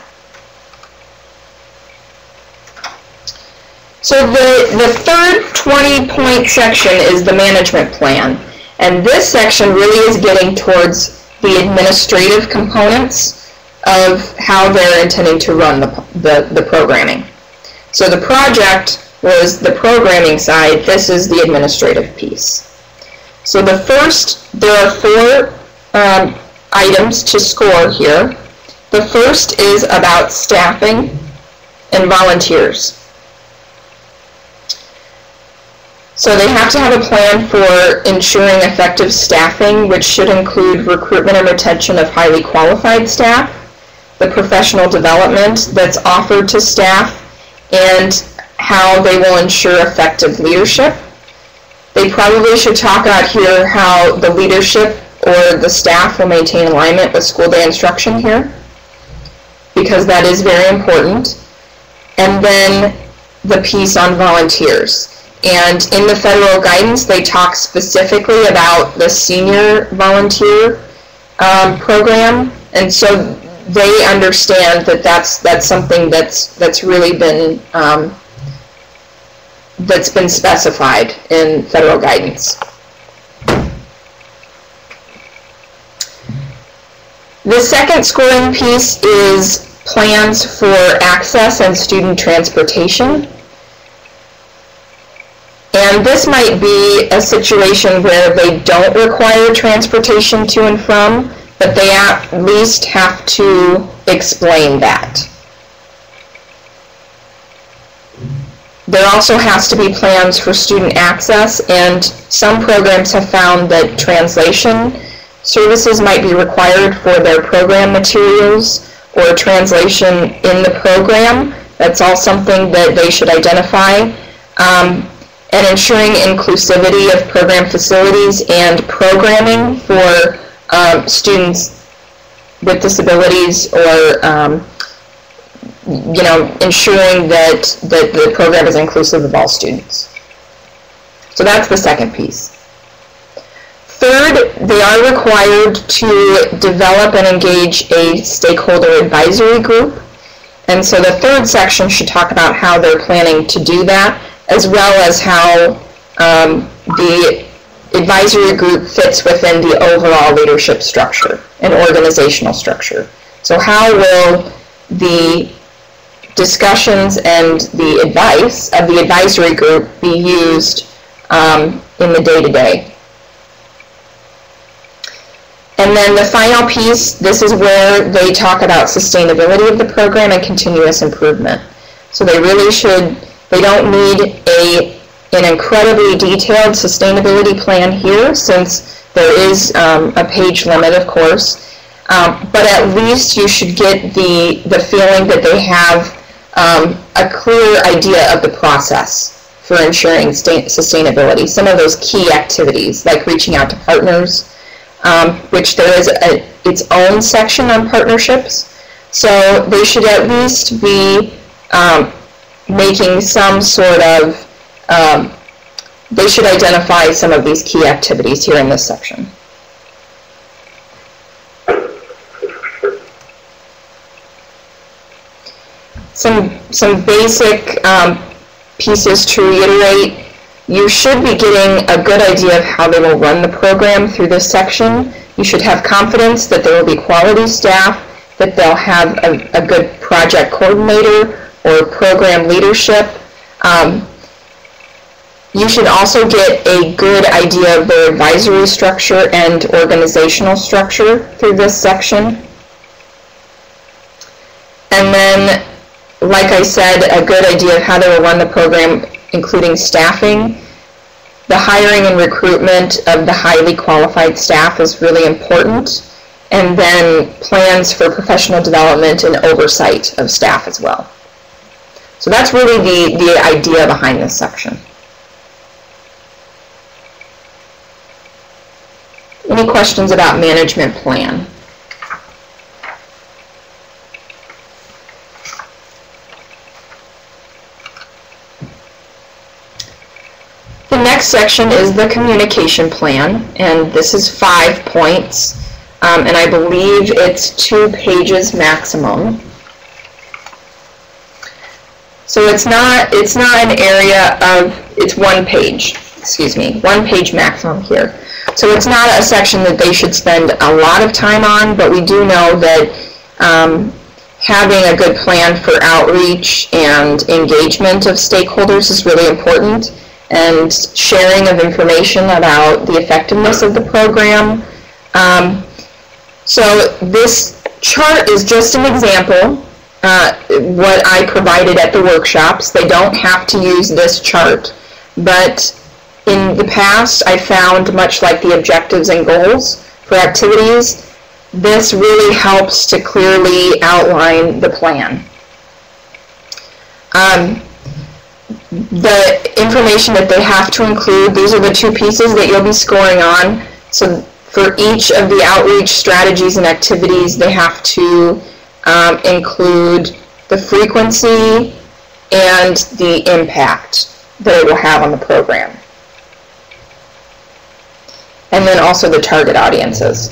So the third 20-point section is the management plan. And this section really is getting towards the administrative components of how they're intending to run the programming. So the project was the programming side. This is the administrative piece. So there are 4 items to score here. The first is about staffing and volunteers. So they have to have a plan for ensuring effective staffing, which should include recruitment and retention of highly qualified staff, the professional development that's offered to staff, and how they will ensure effective leadership. They probably should talk out here how the leadership or the staff will maintain alignment with school day instruction here, because that is very important. And then the piece on volunteers. And in the federal guidance, they talk specifically about the senior volunteer program, and so they understand that that's something that's really been specified in federal guidance. The second scoring piece is plans for access and student transportation. And this might be a situation where they don't require transportation to and from, but they at least have to explain that. There also has to be plans for student access, and some programs have found that translation services might be required for their program materials or translation in the program. That's all something that they should identify. And ensuring inclusivity of program facilities and programming for students with disabilities, or ensuring that the program is inclusive of all students. So that's the second piece. Third, they are required to develop and engage a stakeholder advisory group. And so the third section should talk about how they're planning to do that, as well as how the advisory group fits within the overall leadership structure and organizational structure. So how will the discussions and the advice of the advisory group be used in the day-to-day? And then the final piece, this is where they talk about sustainability of the program and continuous improvement. So they really should, they don't need an incredibly detailed sustainability plan here, since there is a page limit, of course, but at least you should get the feeling that they have a clear idea of the process for ensuring sustainability. Some of those key activities, like reaching out to partners, which there is its own section on partnerships. So they should at least be making some sort of, they should identify some of these key activities here in this section. Some basic pieces to reiterate. You should be getting a good idea of how they will run the program through this section. You should have confidence that there will be quality staff, that they'll have a good project coordinator or program leadership. You should also get a good idea of their advisory structure and organizational structure through this section. And then, like I said, a good idea of how they will run the program, including staffing. The hiring and recruitment of the highly qualified staff is really important. And then plans for professional development and oversight of staff as well. So that's really the idea behind this section. Any questions about management plan? The next section is the communication plan, and this is 5 points, and I believe it's 2 pages maximum. So it's not an area of, it's 1 page, 1 page maximum here. So it's not a section that they should spend a lot of time on, but we do know that having a good plan for outreach and engagement of stakeholders is really important, and sharing of information about the effectiveness of the program. So this chart is just an example, what I provided at the workshops. They don't have to use this chart, but in the past I found, much like the objectives and goals for activities, this really helps to clearly outline the plan. The information that they have to include, these are the 2 pieces that you'll be scoring on. So for each of the outreach strategies and activities, they have to include the frequency and the impact that it will have on the program. And then also the target audiences.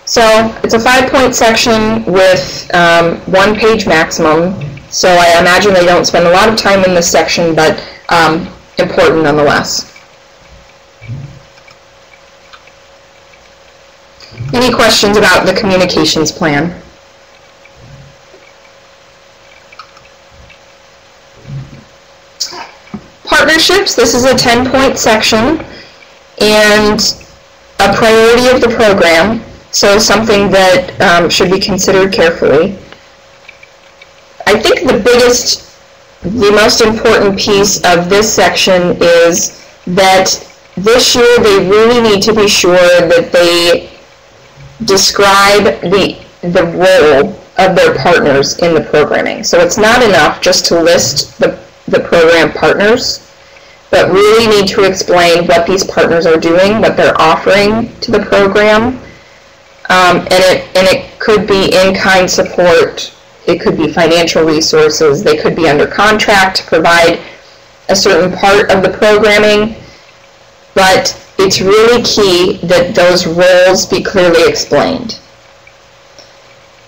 So it's a 5-point section with 1 page maximum. So I imagine they don't spend a lot of time in this section, but important nonetheless. Any questions about the communications plan? Partnerships, this is a 10-point section, and a priority of the program, so something that should be considered carefully. I think the biggest the most important piece of this section is that this year they really need to be sure that they describe the role of their partners in the programming. So it's not enough just to list the program partners, but really need to explain what these partners are doing, what they're offering to the program, and it could be in-kind support, it could be financial resources, they could be under contract to provide a certain part of the programming, but it's really key that those roles be clearly explained.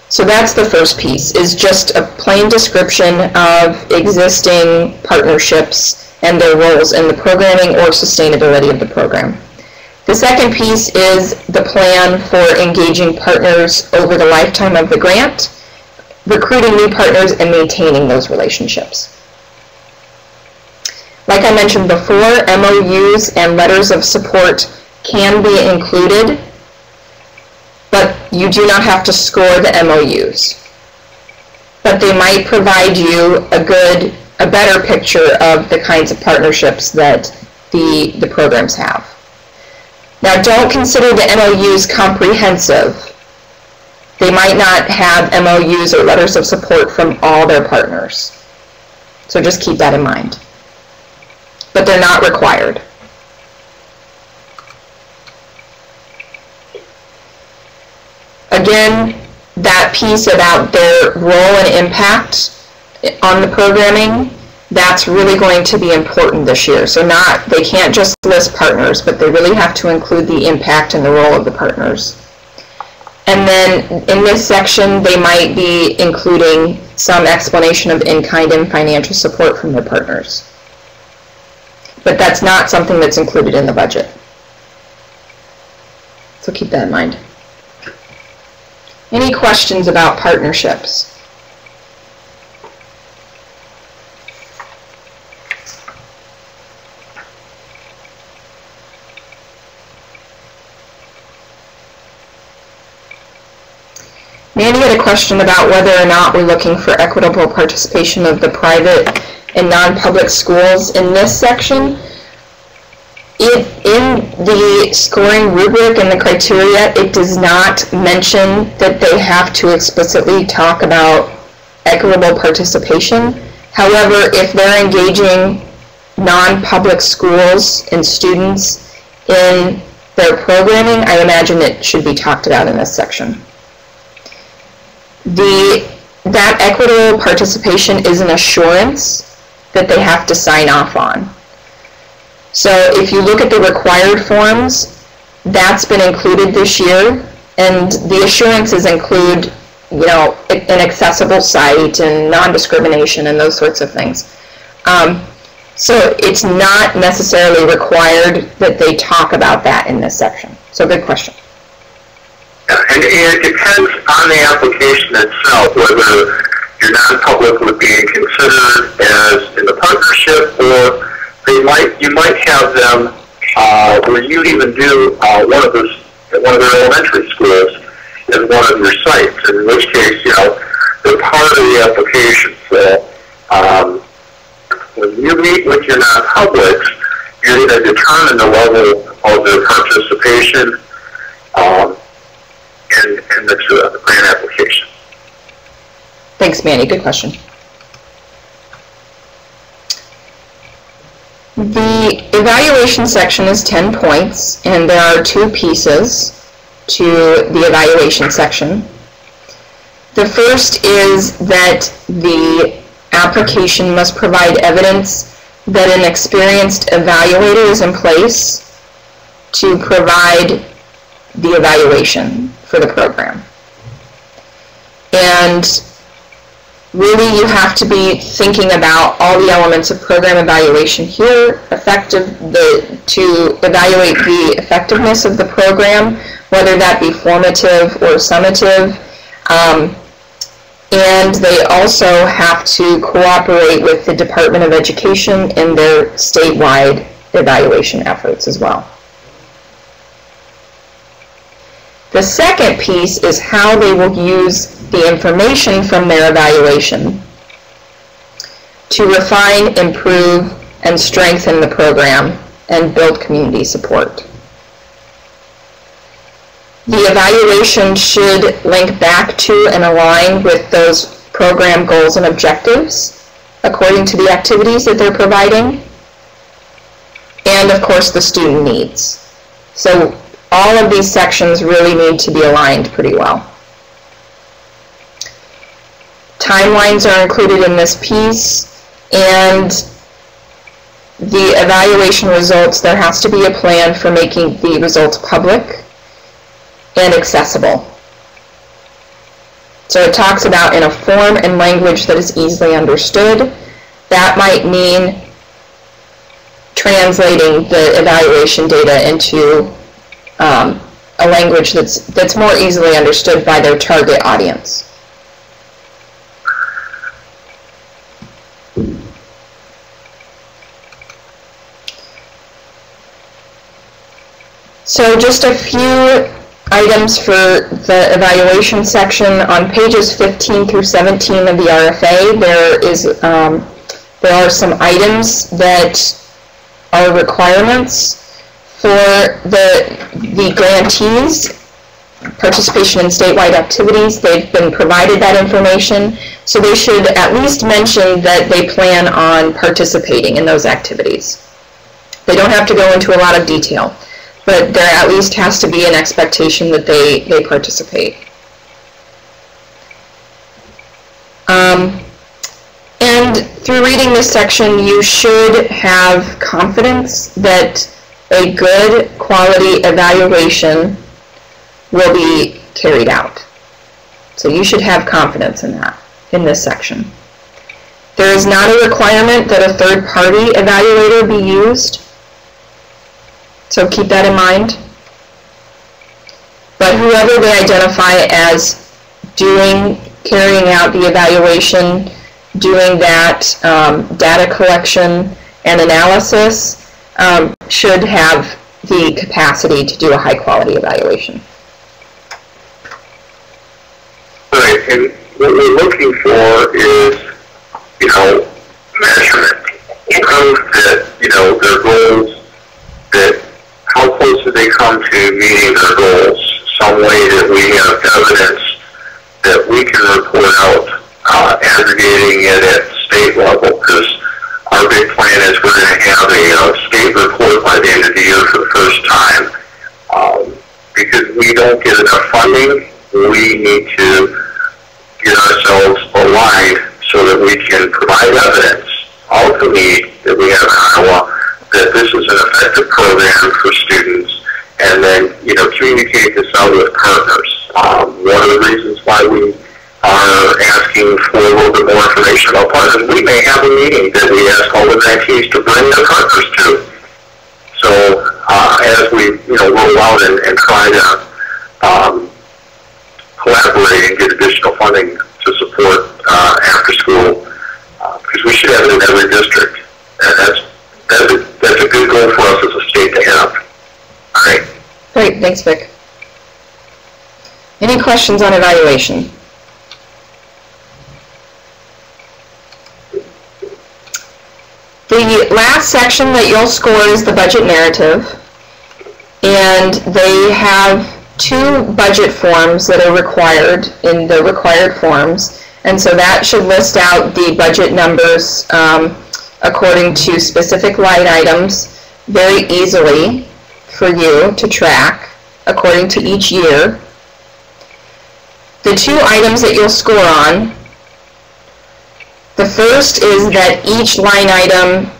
So that's the first piece, is just a plain description of existing partnerships and their roles in the programming or sustainability of the program. The second piece is the plan for engaging partners over the lifetime of the grant, recruiting new partners, and maintaining those relationships. Like I mentioned before, MOUs and letters of support can be included, but you do not have to score the MOUs. But they might provide you a better picture of the kinds of partnerships that the programs have. Now, don't consider the MOUs comprehensive. They might not have MOUs or letters of support from all their partners. So just keep that in mind. But they're not required. Again, that piece about their role and impact on the programming, that's really going to be important this year. So they can't just list partners, but they really have to include the impact and the role of the partners. And then in this section, they might be including some explanation of in-kind and financial support from their partners. But that's not something that's included in the budget. So keep that in mind. Any questions about partnerships? Mandy had a question about whether or not we're looking for equitable participation of the private and non-public schools in this section. In the scoring rubric and the criteria, it does not mention that they have to explicitly talk about equitable participation. However, if they're engaging non-public schools and students in their programming, I imagine it should be talked about in this section. That equitable participation is an assurance that they have to sign off on. So if you look at the required forms, that's been included this year, and the assurances include, an accessible site and non-discrimination and those sorts of things. So it's not necessarily required that they talk about that in this section. So good question. And it depends on the application itself, whether your non-public would be considered as in the partnership, or you might have them where you'd even do one of their elementary schools as one of your sites, in which case, they're part of the application. So when you meet with your non-publics, you're going to determine the level of their participation in the grant application. Thanks, Manny. Good question. The evaluation section is 10 points, and there are 2 pieces to the evaluation section. The first is that the application must provide evidence that an experienced evaluator is in place to provide the evaluation for the program. And really you have to be thinking about all the elements of program evaluation here, to evaluate the effectiveness of the program, whether that be formative or summative. And they also have to cooperate with the Department of Education in their statewide evaluation efforts as well. The second piece is how they will use the information from their evaluation to refine, improve, and strengthen the program and build community support. The evaluation should link back to and align with those program goals and objectives according to the activities that they're providing, and of course the student needs. So all of these sections really need to be aligned pretty well. Timelines are included in this piece, and the evaluation results, there has to be a plan for making the results public and accessible. So it talks about in a form and language that is easily understood. That might mean translating the evaluation data into a language that's more easily understood by their target audience. So just a few items for the evaluation section. On pages 15 through 17 of the RFA, there are some items that are requirements for the grantees. Participation in statewide activities, they've been provided that information, so they should at least mention that they plan on participating in those activities. They don't have to go into a lot of detail, but there at least has to be an expectation that they participate. And through reading this section, you should have confidence that a good quality evaluation will be carried out. So you should have confidence in that, in this section. There is not a requirement that a third-party evaluator be used, so keep that in mind. But whoever they identify as carrying out the evaluation, doing that data collection and analysis, should have the capacity to do a high-quality evaluation. Right, and what we're looking for is, measurement. Proof that, their goals, that how close do they come to meeting their goals? Some way that we have evidence that we can report out, aggregating it at state level, because our big plan is we're going to have a state report by the end of the year for the first time. Because we don't get enough funding, we need to get ourselves aligned so that we can provide evidence of the need that we have in Iowa, that this is an effective program for students, and then, communicate this out with partners. One of the reasons why we are asking for a little bit more information about partners, we may have a meeting that we ask all the grantees to bring their partners to. So as we, roll out and try to collaborate and get additional funding to support after school, because we should have it in every district. And that's a good goal for us as a state to have. All right. Great, thanks, Vic. Any questions on evaluation? The last section that you'll score is the budget narrative, and they have 2 budget forms that are required in the required forms, and so that should list out the budget numbers according to specific line items very easily for you to track according to each year. The 2 items that you'll score on, the first is that each line item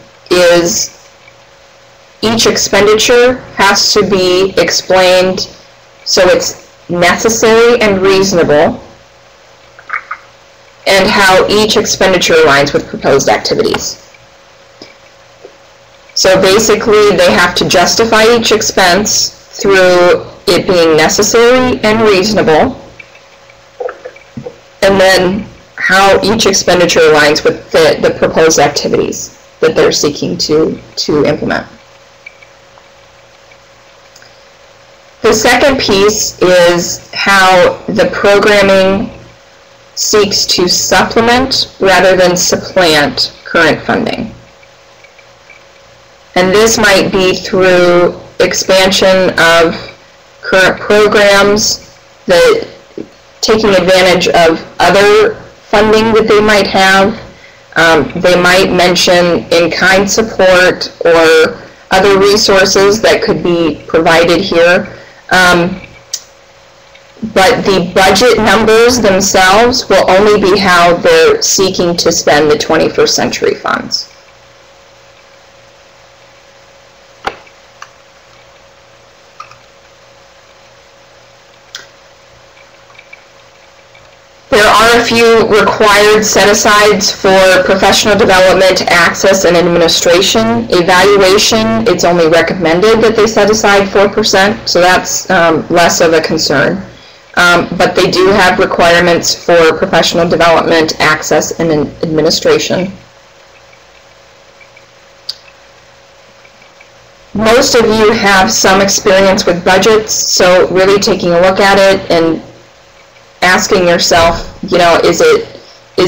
each expenditure has to be explained so it's necessary and reasonable, and how each expenditure aligns with proposed activities. So basically, they have to justify each expense through it being necessary and reasonable, and then how each expenditure aligns with the proposed activities that they're seeking to implement. The second piece is how the programming seeks to supplement rather than supplant current funding. And this might be through expansion of current programs, taking advantage of other funding that they might have. They might mention in-kind support or other resources that could be provided here. But the budget numbers themselves will only be how they're seeking to spend the 21st century funds. There are a few required set-asides for professional development, access, and administration. Evaluation, it's only recommended that they set aside 4%, so that's less of a concern. But they do have requirements for professional development, access, and administration. Most of you have some experience with budgets, so really taking a look at it and asking yourself, you know, is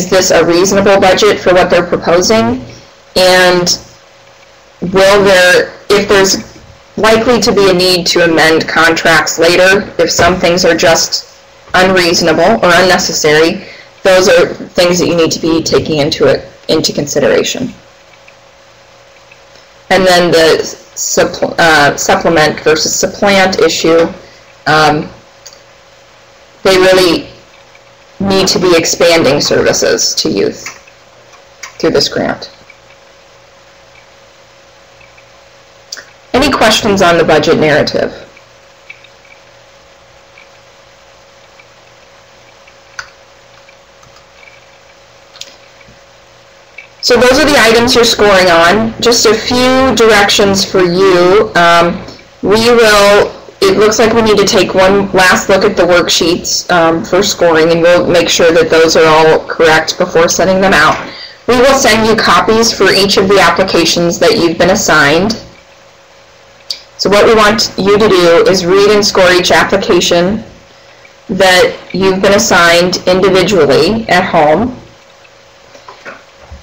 this a reasonable budget for what they're proposing? And if there's likely to be a need to amend contracts later, if some things are just unreasonable or unnecessary, those are things that you need to be taking into consideration. And then the supplement versus supplant issue, they really need to be expanding services to youth through this grant. Any questions on the budget narrative? So those are the items you're scoring on. Just a few directions for you. It looks like we need to take one last look at the worksheets for scoring, and we'll make sure that those are all correct before sending them out. We will send you copies for each of the applications that you've been assigned. So what we want you to do is read and score each application that you've been assigned individually at home,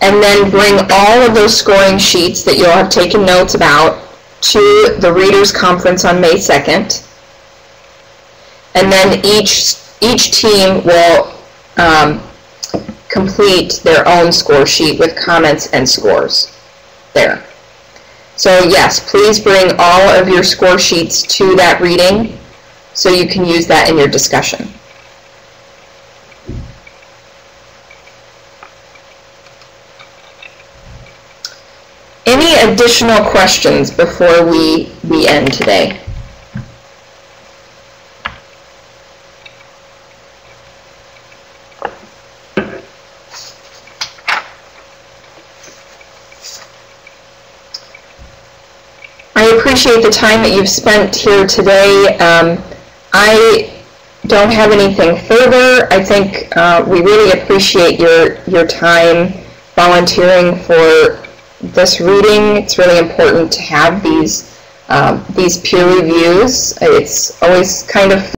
and then bring all of those scoring sheets that you'll have taken notes about to the Readers Conference on May 2nd. And then each team will complete their own score sheet with comments and scores there. So yes, please bring all of your score sheets to that reading so you can use that in your discussion. Any additional questions before we end today? I appreciate the time that you've spent here today. I don't have anything further. I think we really appreciate your time volunteering for this reading. It's really important to have these peer reviews. It's always kind of